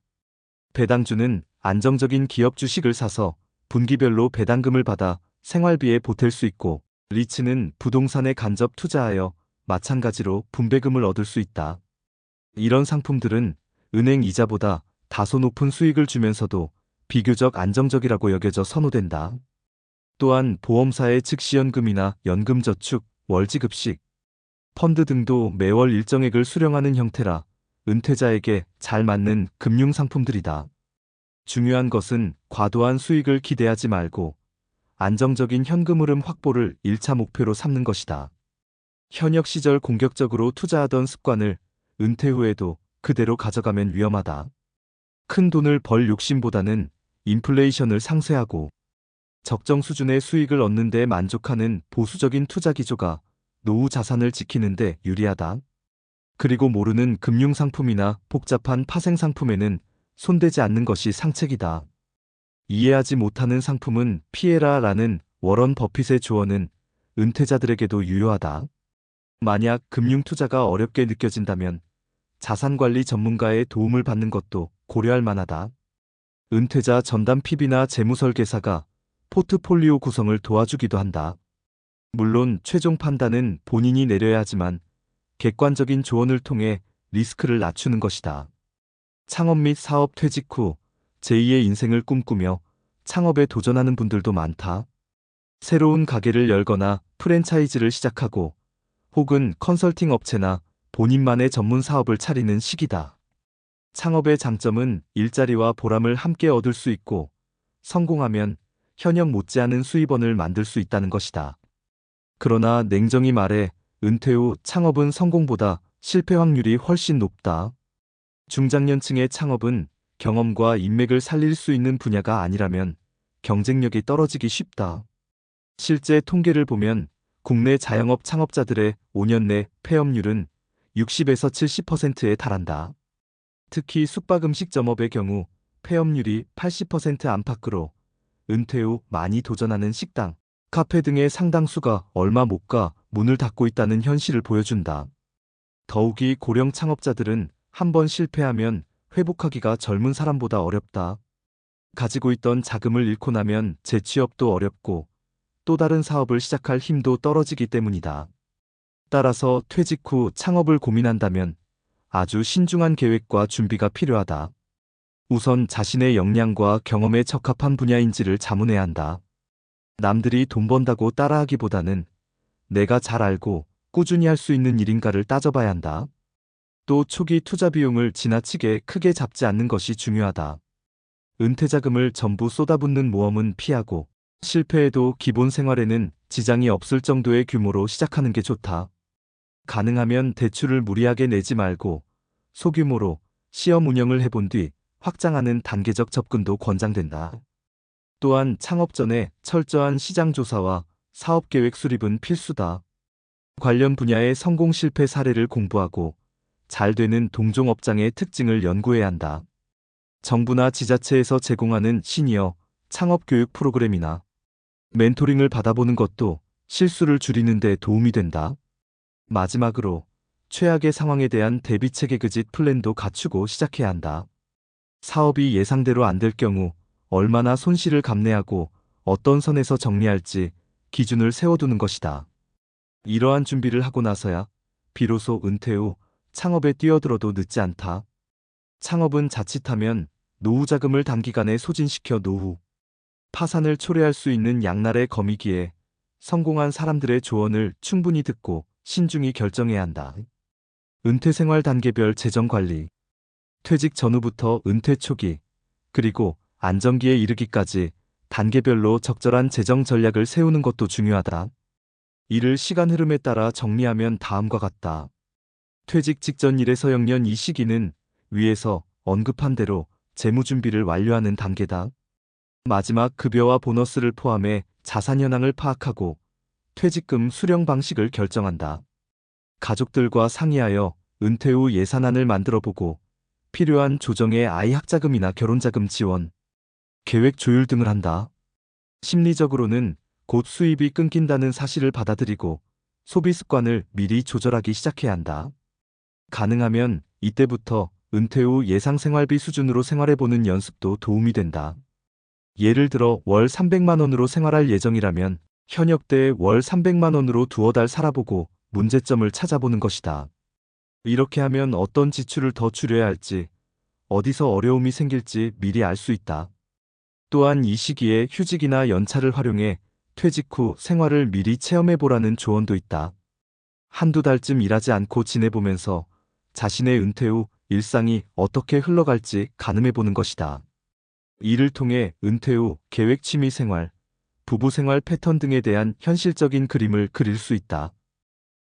배당주는 안정적인 기업 주식을 사서 분기별로 배당금을 받아 생활비에 보탤 수 있고, 리츠는 부동산에 간접 투자하여 마찬가지로 분배금을 얻을 수 있다. 이런 상품들은 은행 이자보다 다소 높은 수익을 주면서도 비교적 안정적이라고 여겨져 선호된다. 또한 보험사의 즉시연금이나 연금저축, 월지급식, 펀드 등도 매월 일정액을 수령하는 형태라 은퇴자에게 잘 맞는 금융상품들이다. 중요한 것은 과도한 수익을 기대하지 말고 안정적인 현금 흐름 확보를 1차 목표로 삼는 것이다. 현역 시절 공격적으로 투자하던 습관을 은퇴 후에도 그대로 가져가면 위험하다. 큰 돈을 벌 욕심보다는 인플레이션을 상쇄하고 적정 수준의 수익을 얻는 데 만족하는 보수적인 투자 기조가 노후 자산을 지키는 데 유리하다. 그리고 모르는 금융상품이나 복잡한 파생상품에는 손대지 않는 것이 상책이다. 이해하지 못하는 상품은 피해라 라는 워런 버핏의 조언은 은퇴자들에게도 유효하다. 만약 금융투자가 어렵게 느껴진다면 자산관리 전문가의 도움을 받는 것도 고려할 만하다. 은퇴자 전담 PB나 재무설계사가 포트폴리오 구성을 도와주기도 한다. 물론 최종 판단은 본인이 내려야 하지만 객관적인 조언을 통해 리스크를 낮추는 것이다. 창업 및 사업 퇴직 후 제2의 인생을 꿈꾸며 창업에 도전하는 분들도 많다. 새로운 가게를 열거나 프랜차이즈를 시작하고 혹은 컨설팅 업체나 본인만의 전문 사업을 차리는 시기다. 창업의 장점은 일자리와 보람을 함께 얻을 수 있고 성공하면 현역 못지않은 수입원을 만들 수 있다는 것이다. 그러나 냉정히 말해 은퇴 후 창업은 성공보다 실패 확률이 훨씬 높다. 중장년층의 창업은 경험과 인맥을 살릴 수 있는 분야가 아니라면 경쟁력이 떨어지기 쉽다. 실제 통계를 보면 국내 자영업 창업자들의 5년 내 폐업률은 60에서 70%에 달한다. 특히 숙박음식점업의 경우 폐업률이 80% 안팎으로 은퇴 후 많이 도전하는 식당, 카페 등의 상당수가 얼마 못 가 문을 닫고 있다는 현실을 보여준다. 더욱이 고령 창업자들은 한번 실패하면 회복하기가 젊은 사람보다 어렵다. 가지고 있던 자금을 잃고 나면 재취업도 어렵고 또 다른 사업을 시작할 힘도 떨어지기 때문이다. 따라서 퇴직 후 창업을 고민한다면 아주 신중한 계획과 준비가 필요하다. 우선 자신의 역량과 경험에 적합한 분야인지를 자문해야 한다. 남들이 돈 번다고 따라하기보다는 내가 잘 알고 꾸준히 할 수 있는 일인가를 따져봐야 한다. 또 초기 투자 비용을 지나치게 크게 잡지 않는 것이 중요하다. 은퇴자금을 전부 쏟아붓는 모험은 피하고 실패해도 기본 생활에는 지장이 없을 정도의 규모로 시작하는 게 좋다. 가능하면 대출을 무리하게 내지 말고 소규모로 시험 운영을 해본 뒤 확장하는 단계적 접근도 권장된다. 또한 창업 전에 철저한 시장 조사와 사업 계획 수립은 필수다. 관련 분야의 성공 실패 사례를 공부하고 잘 되는 동종업장의 특징을 연구해야 한다. 정부나 지자체에서 제공하는 시니어 창업 교육 프로그램이나 멘토링을 받아보는 것도 실수를 줄이는 데 도움이 된다. 마지막으로 최악의 상황에 대한 대비책 에그짓 플랜도 갖추고 시작해야 한다. 사업이 예상대로 안 될 경우 얼마나 손실을 감내하고 어떤 선에서 정리할지 기준을 세워두는 것이다. 이러한 준비를 하고 나서야 비로소 은퇴 후 창업에 뛰어들어도 늦지 않다. 창업은 자칫하면 노후 자금을 단기간에 소진시켜 노후 파산을 초래할 수 있는 양날의 검이기에 성공한 사람들의 조언을 충분히 듣고 신중히 결정해야 한다. 은퇴 생활 단계별 재정 관리. 퇴직 전후부터 은퇴 초기, 그리고 안정기에 이르기까지 단계별로 적절한 재정 전략을 세우는 것도 중요하다. 이를 시간 흐름에 따라 정리하면 다음과 같다. 퇴직 직전 1에서 0년 이 시기는 위에서 언급한 대로 재무 준비를 완료하는 단계다. 마지막 급여와 보너스를 포함해 자산 현황을 파악하고 퇴직금 수령 방식을 결정한다. 가족들과 상의하여 은퇴 후 예산안을 만들어보고 필요한 조정에 아이 학자금이나 결혼자금 지원, 계획 조율 등을 한다. 심리적으로는 곧 수입이 끊긴다는 사실을 받아들이고 소비 습관을 미리 조절하기 시작해야 한다. 가능하면 이때부터 은퇴 후 예상 생활비 수준으로 생활해보는 연습도 도움이 된다. 예를 들어 월 300만 원으로 생활할 예정이라면 현역때 월 300만 원으로 두어 달 살아보고 문제점을 찾아보는 것이다. 이렇게 하면 어떤 지출을 더 줄여야 할지, 어디서 어려움이 생길지 미리 알 수 있다. 또한 이 시기에 휴직이나 연차를 활용해 퇴직 후 생활을 미리 체험해보라는 조언도 있다. 한두 달쯤 일하지 않고 지내보면서 자신의 은퇴 후 일상이 어떻게 흘러갈지 가늠해보는 것이다. 이를 통해 은퇴 후 계획 취미 생활, 부부 생활 패턴 등에 대한 현실적인 그림을 그릴 수 있다.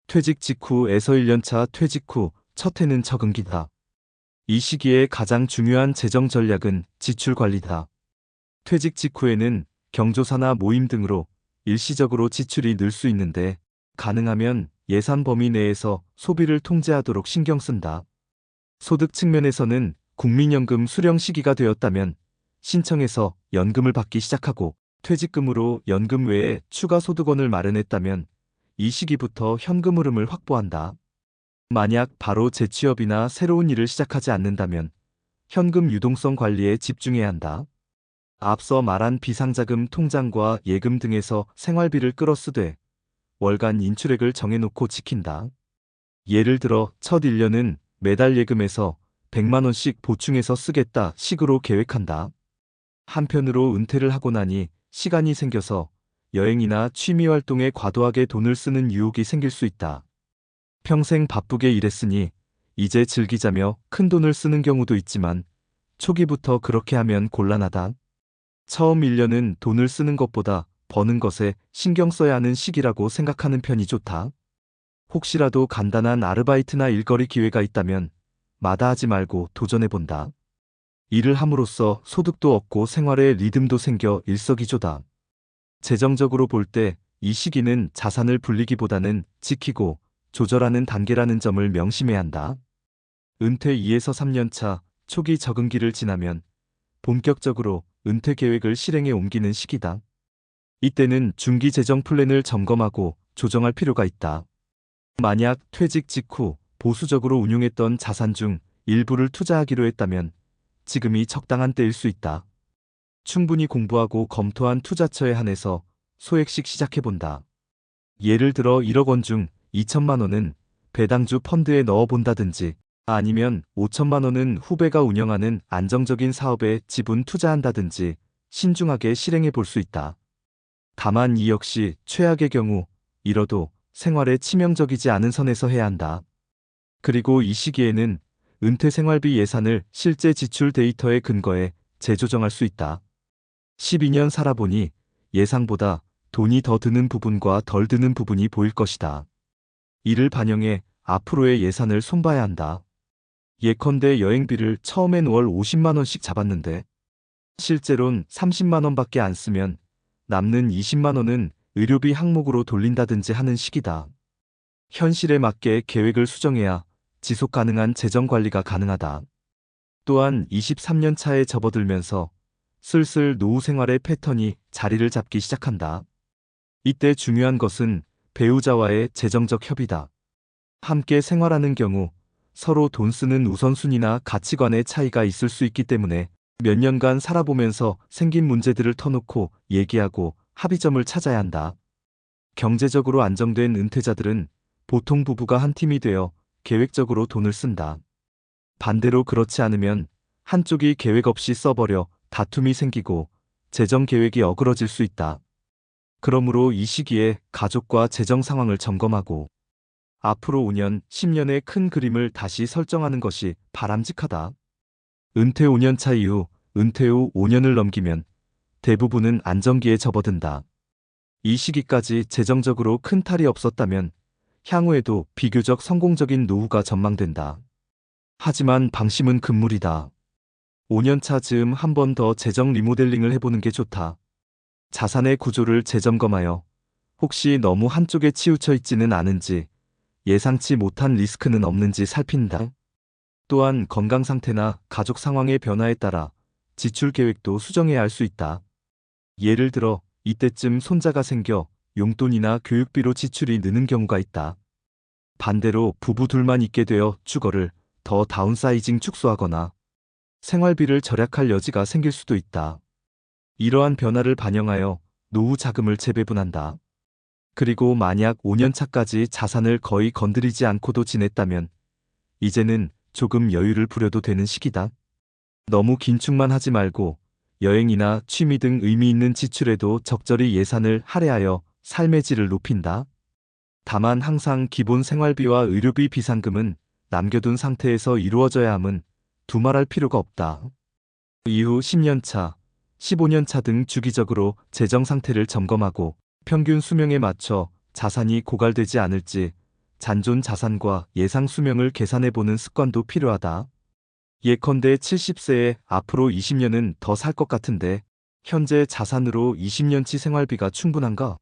퇴직 직후에서 1년차 퇴직 후 첫 해는 적응기다. 이 시기에 가장 중요한 재정 전략은 지출 관리다. 퇴직 직후에는 경조사나 모임 등으로 일시적으로 지출이 늘 수 있는데 가능하면 예산 범위 내에서 소비를 통제하도록 신경 쓴다. 소득 측면에서는 국민연금 수령 시기가 되었다면 신청해서 연금을 받기 시작하고 퇴직금으로 연금 외에 추가 소득원을 마련했다면 이 시기부터 현금 흐름을 확보한다. 만약 바로 재취업이나 새로운 일을 시작하지 않는다면 현금 유동성 관리에 집중해야 한다. 앞서 말한 비상자금 통장과 예금 등에서 생활비를 끌어쓰되 월간 인출액을 정해놓고 지킨다. 예를 들어 첫 1년은 매달 예금에서 100만 원씩 보충해서 쓰겠다 식으로 계획한다. 한편으로 은퇴를 하고 나니 시간이 생겨서 여행이나 취미 활동에 과도하게 돈을 쓰는 유혹이 생길 수 있다. 평생 바쁘게 일했으니 이제 즐기자며 큰 돈을 쓰는 경우도 있지만 초기부터 그렇게 하면 곤란하다. 처음 1년은 돈을 쓰는 것보다 버는 것에 신경 써야 하는 시기라고 생각하는 편이 좋다. 혹시라도 간단한 아르바이트나 일거리 기회가 있다면 마다하지 말고 도전해본다. 일을 함으로써 소득도 얻고 생활에 리듬도 생겨 일석이조다. 재정적으로 볼 때 이 시기는 자산을 불리기보다는 지키고 조절하는 단계라는 점을 명심해야 한다. 은퇴 2에서 3년 차 초기 적응기를 지나면 본격적으로 은퇴 계획을 실행에 옮기는 시기다. 이때는 중기 재정 플랜을 점검하고 조정할 필요가 있다. 만약 퇴직 직후 보수적으로 운용했던 자산 중 일부를 투자하기로 했다면 지금이 적당한 때일 수 있다. 충분히 공부하고 검토한 투자처에 한해서 소액씩 시작해본다. 예를 들어 1억 원 중 2천만 원은 배당주 펀드에 넣어본다든지 아니면 5천만 원은 후배가 운영하는 안정적인 사업에 지분 투자한다든지 신중하게 실행해 볼 수 있다. 다만 이 역시 최악의 경우 잃어도 생활에 치명적이지 않은 선에서 해야 한다. 그리고 이 시기에는 은퇴 생활비 예산을 실제 지출 데이터에 근거해 재조정할 수 있다. 12년 살아보니 예상보다 돈이 더 드는 부분과 덜 드는 부분이 보일 것이다. 이를 반영해 앞으로의 예산을 손봐야 한다. 예컨대 여행비를 처음엔 월 50만 원씩 잡았는데 실제론 30만 원밖에 안 쓰면 남는 20만 원은 의료비 항목으로 돌린다든지 하는 시기다. 현실에 맞게 계획을 수정해야 지속 가능한 재정 관리가 가능하다. 또한 23년 차에 접어들면서 슬슬 노후 생활의 패턴이 자리를 잡기 시작한다. 이때 중요한 것은 배우자와의 재정적 협의다. 함께 생활하는 경우 서로 돈 쓰는 우선순위나 가치관의 차이가 있을 수 있기 때문에 몇 년간 살아보면서 생긴 문제들을 터놓고 얘기하고 합의점을 찾아야 한다. 경제적으로 안정된 은퇴자들은 보통 부부가 한 팀이 되어 계획적으로 돈을 쓴다. 반대로 그렇지 않으면 한쪽이 계획 없이 써버려 다툼이 생기고 재정 계획이 어그러질 수 있다. 그러므로 이 시기에 가족과 재정 상황을 점검하고 앞으로 5년, 10년의 큰 그림을 다시 설정하는 것이 바람직하다. 은퇴 5년 차 이후, 은퇴 후 5년을 넘기면 대부분은 안정기에 접어든다. 이 시기까지 재정적으로 큰 탈이 없었다면 향후에도 비교적 성공적인 노후가 전망된다. 하지만 방심은 금물이다. 5년 차 즈음 한 번 더 재정 리모델링을 해보는 게 좋다. 자산의 구조를 재점검하여 혹시 너무 한쪽에 치우쳐 있지는 않은지, 예상치 못한 리스크는 없는지 살핀다. 또한 건강 상태나 가족 상황의 변화에 따라 지출 계획도 수정해야 할 수 있다. 예를 들어 이때쯤 손자가 생겨 용돈이나 교육비로 지출이 느는 경우가 있다. 반대로 부부 둘만 있게 되어 주거를 더 다운사이징 축소하거나 생활비를 절약할 여지가 생길 수도 있다. 이러한 변화를 반영하여 노후 자금을 재배분한다. 그리고 만약 5년 차까지 자산을 거의 건드리지 않고도 지냈다면 이제는 조금 여유를 부려도 되는 시기다. 너무 긴축만 하지 말고 여행이나 취미 등 의미 있는 지출에도 적절히 예산을 할애하여 삶의 질을 높인다. 다만 항상 기본 생활비와 의료비 비상금은 남겨둔 상태에서 이루어져야 함은 두말할 필요가 없다. 이후 10년 차, 15년 차 등 주기적으로 재정 상태를 점검하고 평균 수명에 맞춰 자산이 고갈되지 않을지 잔존 자산과 예상 수명을 계산해보는 습관도 필요하다. 예컨대 70세에 앞으로 20년은 더 살 것 같은데 현재 자산으로 20년치 생활비가 충분한가?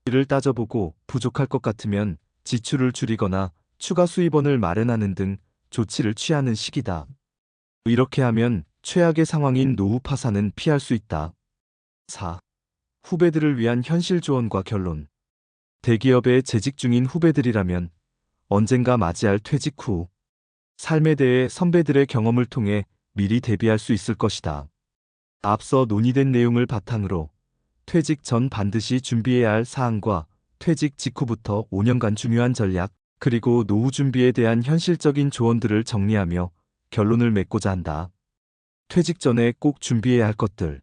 이를 따져보고 부족할 것 같으면 지출을 줄이거나 추가 수입원을 마련하는 등 조치를 취하는 시기다. 이렇게 하면 최악의 상황인 노후 파산은 피할 수 있다. 4. 후배들을 위한 현실 조언과 결론. 대기업에 재직 중인 후배들이라면 언젠가 맞이할 퇴직 후 삶에 대해 선배들의 경험을 통해 미리 대비할 수 있을 것이다. 앞서 논의된 내용을 바탕으로 퇴직 전 반드시 준비해야 할 사항과 퇴직 직후부터 5년간 중요한 전략, 그리고 노후 준비에 대한 현실적인 조언들을 정리하며 결론을 맺고자 한다. 퇴직 전에 꼭 준비해야 할 것들.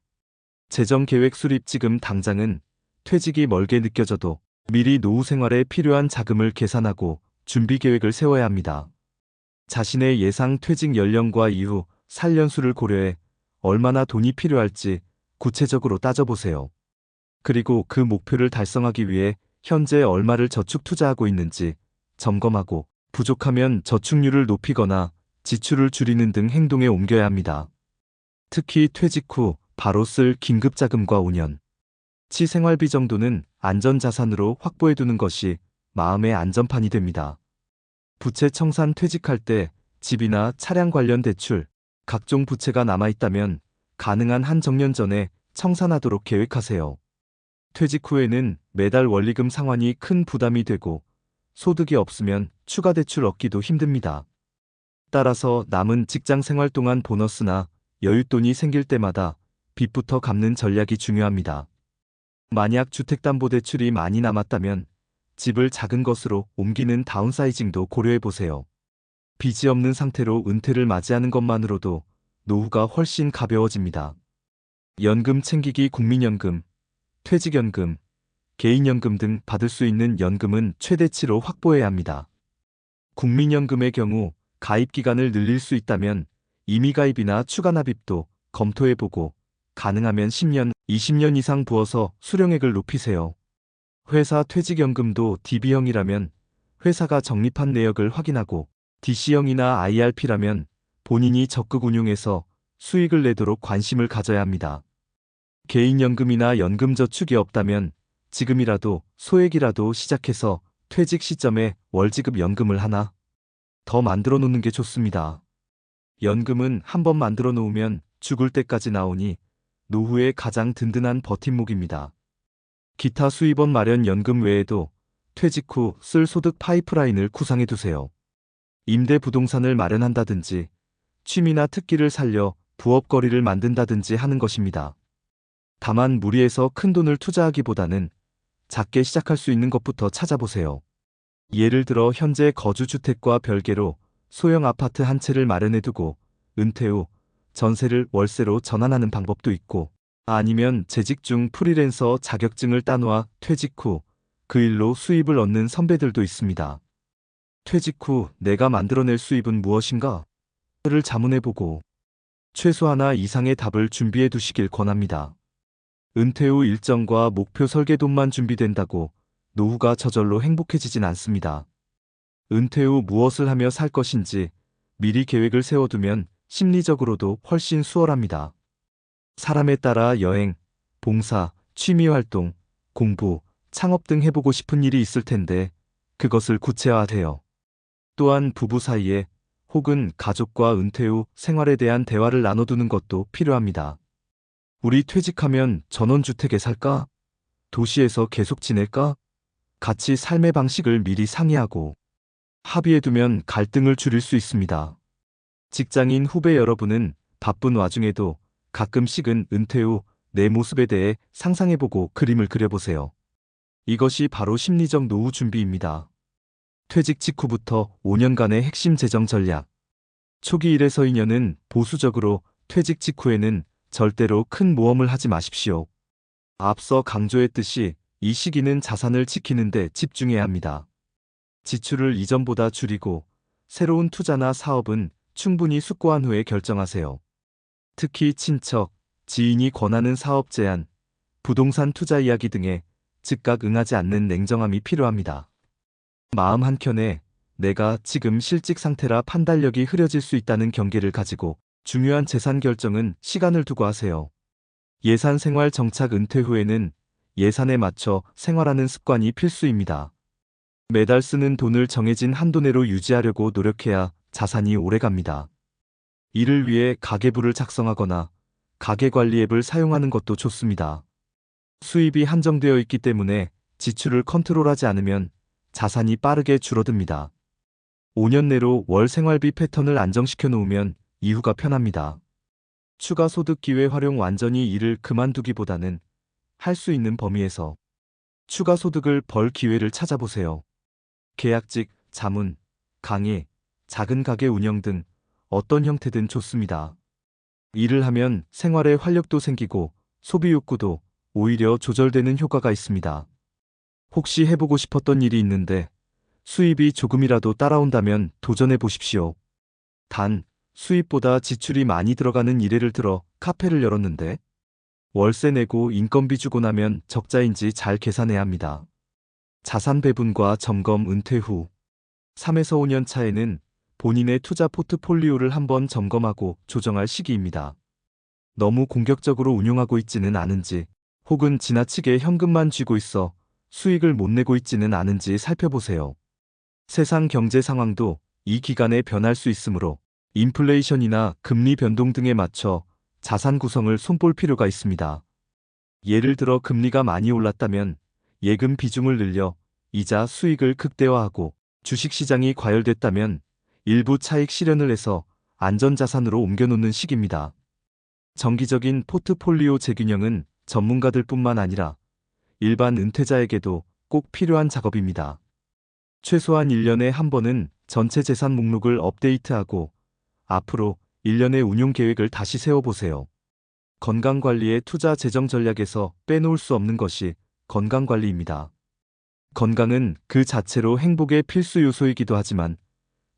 재정 계획 수립. 지금 당장은 퇴직이 멀게 느껴져도 미리 노후 생활에 필요한 자금을 계산하고 준비 계획을 세워야 합니다. 자신의 예상 퇴직 연령과 이후 살 연수를 고려해 얼마나 돈이 필요할지 구체적으로 따져보세요. 그리고 그 목표를 달성하기 위해 현재 얼마를 저축 투자하고 있는지 점검하고 부족하면 저축률을 높이거나 지출을 줄이는 등 행동에 옮겨야 합니다. 특히 퇴직 후 바로 쓸 긴급자금과 5년 치 생활비 정도는 안전자산으로 확보해두는 것이 마음의 안전판이 됩니다. 부채 청산. 퇴직할 때 집이나 차량 관련 대출, 각종 부채가 남아있다면 가능한 한 정년 전에 청산하도록 계획하세요. 퇴직 후에는 매달 원리금 상환이 큰 부담이 되고 소득이 없으면 추가 대출 얻기도 힘듭니다. 따라서 남은 직장 생활 동안 보너스나 여윳돈이 생길 때마다 빚부터 갚는 전략이 중요합니다. 만약 주택담보대출이 많이 남았다면 집을 작은 것으로 옮기는 다운사이징도 고려해보세요. 빚이 없는 상태로 은퇴를 맞이하는 것만으로도 노후가 훨씬 가벼워집니다. 연금 챙기기. 국민연금, 퇴직연금, 개인연금 등 받을 수 있는 연금은 최대치로 확보해야 합니다. 국민연금의 경우 가입 기간을 늘릴 수 있다면 임의가입이나 추가 납입도 검토해보고 가능하면 10년, 20년 이상 부어서 수령액을 높이세요. 회사 퇴직연금도 DB형이라면 회사가 적립한 내역을 확인하고 DC형이나 IRP라면 본인이 적극 운용해서 수익을 내도록 관심을 가져야 합니다. 개인연금이나 연금저축이 없다면 지금이라도 소액이라도 시작해서 퇴직 시점에 월지급 연금을 하나 더 만들어 놓는 게 좋습니다. 연금은 한번 만들어 놓으면 죽을 때까지 나오니 노후에 가장 든든한 버팀목입니다. 기타 수입원 마련. 연금 외에도 퇴직 후 쓸 소득 파이프라인을 구상해 두세요. 임대 부동산을 마련한다든지 취미나 특기를 살려 부업거리를 만든다든지 하는 것입니다. 다만 무리해서 큰 돈을 투자하기보다는 작게 시작할 수 있는 것부터 찾아보세요. 예를 들어 현재 거주주택과 별개로 소형 아파트 한 채를 마련해 두고 은퇴 후 전세를 월세로 전환하는 방법도 있고, 아니면 재직 중 프리랜서 자격증을 따놓아 퇴직 후 그 일로 수입을 얻는 선배들도 있습니다. 퇴직 후 내가 만들어낼 수입은 무엇인가? 를 자문해보고 최소 하나 이상의 답을 준비해 두시길 권합니다. 은퇴 후 일정과 목표 설계도만 준비된다고 노후가 저절로 행복해지진 않습니다. 은퇴 후 무엇을 하며 살 것인지 미리 계획을 세워두면 심리적으로도 훨씬 수월합니다. 사람에 따라 여행, 봉사, 취미활동, 공부, 창업 등 해보고 싶은 일이 있을 텐데 그것을 구체화하세요. 또한 부부 사이에 혹은 가족과 은퇴 후 생활에 대한 대화를 나눠두는 것도 필요합니다. 우리 퇴직하면 전원주택에 살까? 도시에서 계속 지낼까? 같이 삶의 방식을 미리 상의하고 합의해두면 갈등을 줄일 수 있습니다. 직장인 후배 여러분은 바쁜 와중에도 가끔씩은 은퇴 후 내 모습에 대해 상상해보고 그림을 그려보세요. 이것이 바로 심리적 노후 준비입니다. 퇴직 직후부터 5년간의 핵심 재정 전략. 초기 1에서 2년은 보수적으로, 퇴직 직후에는 절대로 큰 모험을 하지 마십시오. 앞서 강조했듯이 이 시기는 자산을 지키는 데 집중해야 합니다. 지출을 이전보다 줄이고 새로운 투자나 사업은 충분히 숙고한 후에 결정하세요. 특히 친척, 지인이 권하는 사업 제안, 부동산 투자 이야기 등에 즉각 응하지 않는 냉정함이 필요합니다. 마음 한켠에 내가 지금 실직 상태라 판단력이 흐려질 수 있다는 경계를 가지고 중요한 재산 결정은 시간을 두고 하세요. 예산 생활 정착. 은퇴 후에는 예산에 맞춰 생활하는 습관이 필수입니다. 매달 쓰는 돈을 정해진 한도 내로 유지하려고 노력해야 자산이 오래갑니다. 이를 위해 가계부를 작성하거나 가계관리 앱을 사용하는 것도 좋습니다. 수입이 한정되어 있기 때문에 지출을 컨트롤하지 않으면 자산이 빠르게 줄어듭니다. 5년 내로 월 생활비 패턴을 안정시켜 놓으면 이후가 편합니다. 추가 소득 기회 활용. 완전히 일을 그만두기보다는 할 수 있는 범위에서 추가 소득을 벌 기회를 찾아보세요. 계약직, 자문, 강의, 작은 가게 운영 등 어떤 형태든 좋습니다. 일을 하면 생활에 활력도 생기고 소비 욕구도 오히려 조절되는 효과가 있습니다. 혹시 해보고 싶었던 일이 있는데 수입이 조금이라도 따라온다면 도전해 보십시오. 단, 수입보다 지출이 많이 들어가는 일예를 들어 카페를 열었는데 월세 내고 인건비 주고 나면 적자인지 잘 계산해야 합니다. 자산 배분과 점검. 은퇴 후 3에서 5년 차에는 본인의 투자 포트폴리오를 한번 점검하고 조정할 시기입니다. 너무 공격적으로 운용하고 있지는 않은지, 혹은 지나치게 현금만 쥐고 있어 수익을 못 내고 있지는 않은지 살펴보세요. 세상 경제 상황도 이 기간에 변할 수 있으므로 인플레이션이나 금리 변동 등에 맞춰 자산 구성을 손볼 필요가 있습니다. 예를 들어 금리가 많이 올랐다면 예금 비중을 늘려 이자 수익을 극대화하고, 주식시장이 과열됐다면 일부 차익 실현을 해서 안전자산으로 옮겨놓는 시기입니다. 정기적인 포트폴리오 재균형은 전문가들뿐만 아니라 일반 은퇴자에게도 꼭 필요한 작업입니다. 최소한 1년에 한 번은 전체 재산 목록을 업데이트하고 앞으로 1년의 운용 계획을 다시 세워보세요. 건강관리의 투자 재정 전략에서 빼놓을 수 없는 것이 건강관리입니다. 건강은 그 자체로 행복의 필수 요소이기도 하지만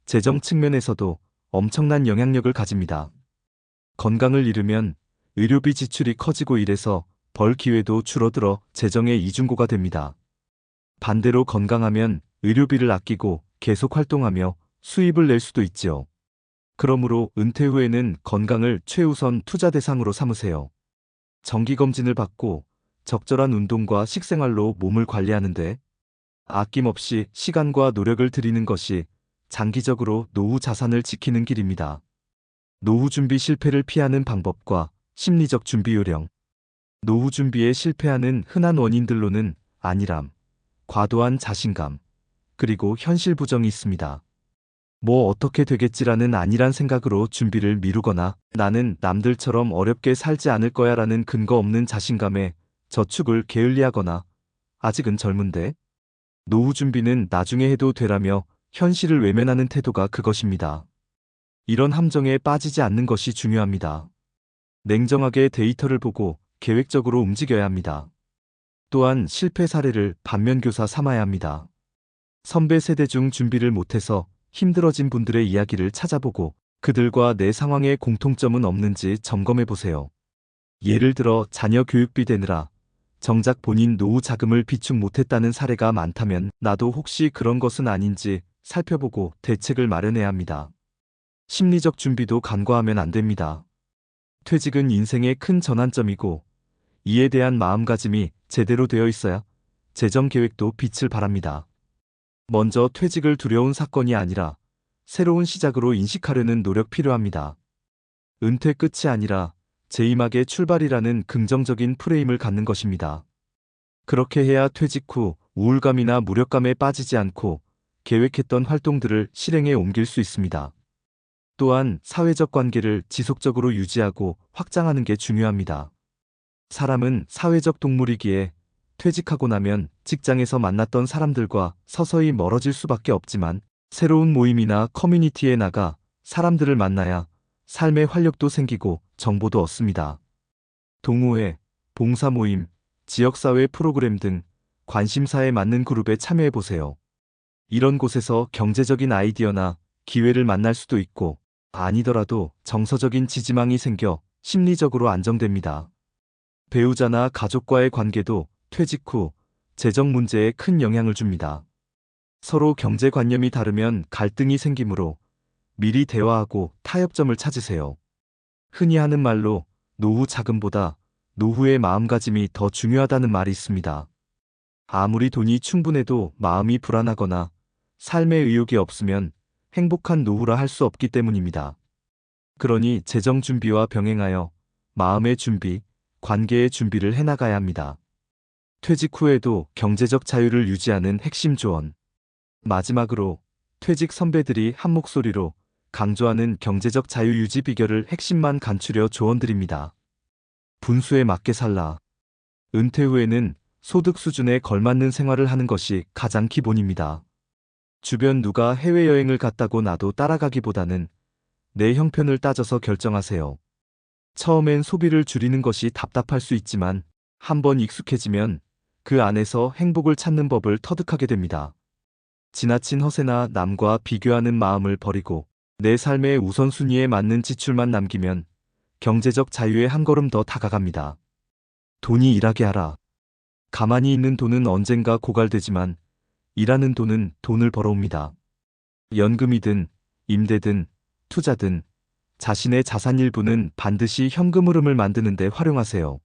재정 측면에서도 엄청난 영향력을 가집니다. 건강을 잃으면 의료비 지출이 커지고 일에서 벌 기회도 줄어들어 재정의 이중고가 됩니다. 반대로 건강하면 의료비를 아끼고 계속 활동하며 수입을 낼 수도 있지요. 그러므로 은퇴 후에는 건강을 최우선 투자 대상으로 삼으세요. 정기검진을 받고 적절한 운동과 식생활로 몸을 관리하는데 아낌없이 시간과 노력을 들이는 것이 장기적으로 노후 자산을 지키는 길입니다. 노후 준비 실패를 피하는 방법과 심리적 준비 요령. 노후 준비에 실패하는 흔한 원인들로는 안일함, 과도한 자신감, 그리고 현실 부정이 있습니다. 뭐 어떻게 되겠지라는 안일한 생각으로 준비를 미루거나 나는 남들처럼 어렵게 살지 않을 거야 라는 근거 없는 자신감에 저축을 게을리하거나 아직은 젊은데 노후 준비는 나중에 해도 되라며 현실을 외면하는 태도가 그것입니다. 이런 함정에 빠지지 않는 것이 중요합니다. 냉정하게 데이터를 보고 계획적으로 움직여야 합니다. 또한 실패 사례를 반면교사 삼아야 합니다. 선배 세대 중 준비를 못해서 힘들어진 분들의 이야기를 찾아보고 그들과 내 상황에 공통점은 없는지 점검해 보세요. 예를 들어 자녀 교육비 대느라 정작 본인 노후 자금을 비축 못했다는 사례가 많다면 나도 혹시 그런 것은 아닌지 살펴보고 대책을 마련해야 합니다. 심리적 준비도 간과하면 안 됩니다. 퇴직은 인생의 큰 전환점이고 이에 대한 마음가짐이 제대로 되어 있어야 재정 계획도 빛을 발합니다. 먼저 퇴직을 두려운 사건이 아니라 새로운 시작으로 인식하려는 노력 필요합니다. 은퇴 끝이 아니라 재임하게 출발이라는 긍정적인 프레임을 갖는 것입니다. 그렇게 해야 퇴직 후 우울감이나 무력감에 빠지지 않고 계획했던 활동들을 실행에 옮길 수 있습니다. 또한 사회적 관계를 지속적으로 유지하고 확장하는 게 중요합니다. 사람은 사회적 동물이기에 퇴직하고 나면 직장에서 만났던 사람들과 서서히 멀어질 수밖에 없지만 새로운 모임이나 커뮤니티에 나가 사람들을 만나야 삶의 활력도 생기고 정보도 얻습니다. 동호회, 봉사 모임, 지역사회 프로그램 등 관심사에 맞는 그룹에 참여해보세요. 이런 곳에서 경제적인 아이디어나 기회를 만날 수도 있고 아니더라도 정서적인 지지망이 생겨 심리적으로 안정됩니다. 배우자나 가족과의 관계도 퇴직 후 재정 문제에 큰 영향을 줍니다. 서로 경제관념이 다르면 갈등이 생기므로 미리 대화하고 타협점을 찾으세요. 흔히 하는 말로 노후 자금보다 노후의 마음가짐이 더 중요하다는 말이 있습니다. 아무리 돈이 충분해도 마음이 불안하거나 삶의 의욕이 없으면 행복한 노후라 할 수 없기 때문입니다. 그러니 재정 준비와 병행하여 마음의 준비, 관계의 준비를 해나가야 합니다. 퇴직 후에도 경제적 자유를 유지하는 핵심 조언. 마지막으로 퇴직 선배들이 한 목소리로 강조하는 경제적 자유 유지 비결을 핵심만 간추려 조언드립니다. 분수에 맞게 살라. 은퇴 후에는 소득 수준에 걸맞는 생활을 하는 것이 가장 기본입니다. 주변 누가 해외여행을 갔다고 나도 따라가기보다는 내 형편을 따져서 결정하세요. 처음엔 소비를 줄이는 것이 답답할 수 있지만 한번 익숙해지면 그 안에서 행복을 찾는 법을 터득하게 됩니다. 지나친 허세나 남과 비교하는 마음을 버리고 내 삶의 우선순위에 맞는 지출만 남기면 경제적 자유에 한 걸음 더 다가갑니다. 돈이 일하게 하라. 가만히 있는 돈은 언젠가 고갈되지만 일하는 돈은 돈을 벌어옵니다. 연금이든 임대든 투자든 자신의 자산 일부는 반드시 현금 흐름을 만드는 데 활용하세요.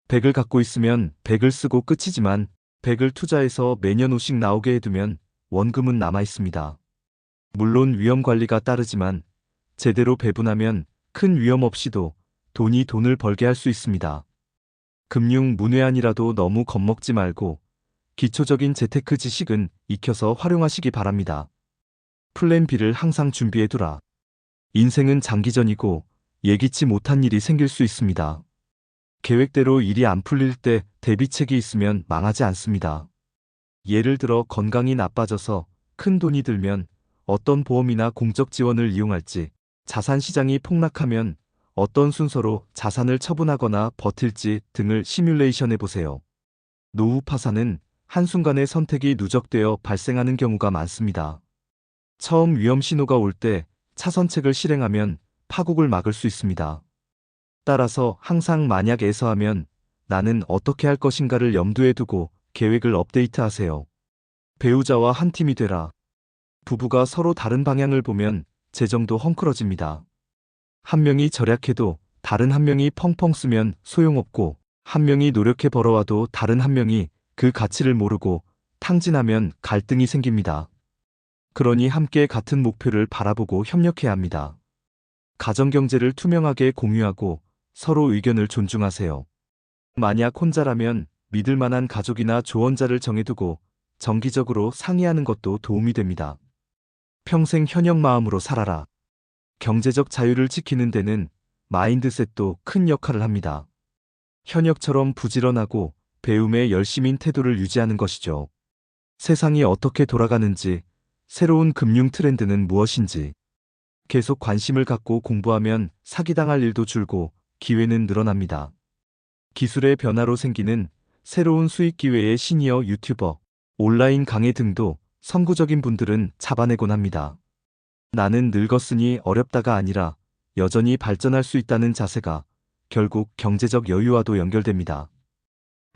100을 갖고 있으면 100을 쓰고 끝이지만 100을 투자해서 매년 5씩 나오게 해두면 원금은 남아 있습니다. 물론 위험 관리가 따르지만 제대로 배분하면 큰 위험 없이도 돈이 돈을 벌게 할 수 있습니다. 금융 문외한이라도 너무 겁먹지 말고 기초적인 재테크 지식은 익혀서 활용하시기 바랍니다. 플랜 B를 항상 준비해두라. 인생은 장기전이고 예기치 못한 일이 생길 수 있습니다. 계획대로 일이 안 풀릴 때 대비책이 있으면 망하지 않습니다. 예를 들어 건강이 나빠져서 큰 돈이 들면 어떤 보험이나 공적 지원을 이용할지, 자산 시장이 폭락하면 어떤 순서로 자산을 처분하거나 버틸지 등을 시뮬레이션 해보세요. 노후 파산은 한순간의 선택이 누적되어 발생하는 경우가 많습니다. 처음 위험 신호가 올 때 차선책을 실행하면 파국을 막을 수 있습니다. 따라서 항상 만약에서 하면 나는 어떻게 할 것인가를 염두에 두고 계획을 업데이트하세요. 배우자와 한 팀이 되라. 부부가 서로 다른 방향을 보면 재정도 헝클어집니다. 한 명이 절약해도 다른 한 명이 펑펑 쓰면 소용없고 한 명이 노력해 벌어와도 다른 한 명이 그 가치를 모르고 탕진하면 갈등이 생깁니다. 그러니 함께 같은 목표를 바라보고 협력해야 합니다. 가정경제를 투명하게 공유하고 서로 의견을 존중하세요. 만약 혼자라면 믿을 만한 가족이나 조언자를 정해두고 정기적으로 상의하는 것도 도움이 됩니다. 평생 현역 마음으로 살아라. 경제적 자유를 지키는 데는 마인드셋도 큰 역할을 합니다. 현역처럼 부지런하고 배움에 열심인 태도를 유지하는 것이죠. 세상이 어떻게 돌아가는지, 새로운 금융 트렌드는 무엇인지 계속 관심을 갖고 공부하면 사기당할 일도 줄고 기회는 늘어납니다. 기술의 변화로 생기는 새로운 수익 기회의 시니어 유튜버, 온라인 강의 등도 선구적인 분들은 잡아내곤 합니다. 나는 늙었으니 어렵다가 아니라 여전히 발전할 수 있다는 자세가 결국 경제적 여유와도 연결됩니다.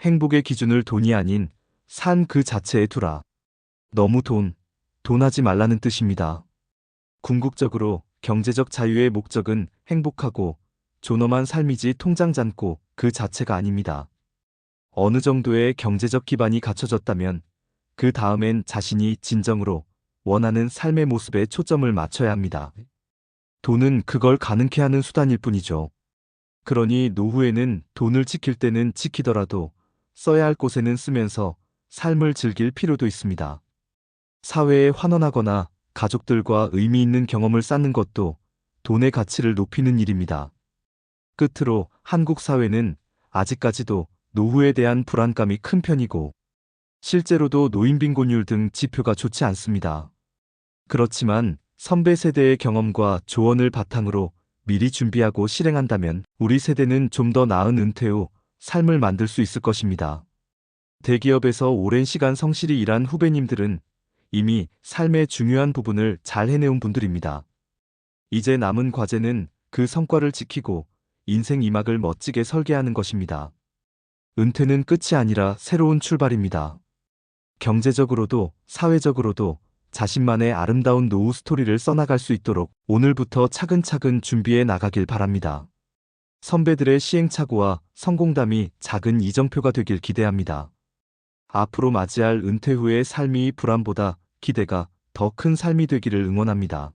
행복의 기준을 돈이 아닌 삶 그 자체에 두라. 너무 돈하지 말라는 뜻입니다. 궁극적으로 경제적 자유의 목적은 행복하고 존엄한 삶이지 통장 잔고 그 자체가 아닙니다. 어느 정도의 경제적 기반이 갖춰졌다면 그 다음엔 자신이 진정으로 원하는 삶의 모습에 초점을 맞춰야 합니다. 돈은 그걸 가능케 하는 수단일 뿐이죠. 그러니 노후에는 돈을 지킬 때는 지키더라도 써야 할 곳에는 쓰면서 삶을 즐길 필요도 있습니다. 사회에 환원하거나 가족들과 의미 있는 경험을 쌓는 것도 돈의 가치를 높이는 일입니다. 끝으로 한국 사회는 아직까지도 노후에 대한 불안감이 큰 편이고 실제로도 노인 빈곤율 등 지표가 좋지 않습니다. 그렇지만 선배 세대의 경험과 조언을 바탕으로 미리 준비하고 실행한다면 우리 세대는 좀 더 나은 은퇴 후 삶을 만들 수 있을 것입니다. 대기업에서 오랜 시간 성실히 일한 후배님들은 이미 삶의 중요한 부분을 잘 해내온 분들입니다. 이제 남은 과제는 그 성과를 지키고 인생 2막을 멋지게 설계하는 것입니다. 은퇴는 끝이 아니라 새로운 출발입니다. 경제적으로도 사회적으로도 자신만의 아름다운 노후 스토리를 써나갈 수 있도록 오늘부터 차근차근 준비해 나가길 바랍니다. 선배들의 시행착오와 성공담이 작은 이정표가 되길 기대합니다. 앞으로 맞이할 은퇴 후의 삶이 불안보다 기대가 더 큰 삶이 되기를 응원합니다.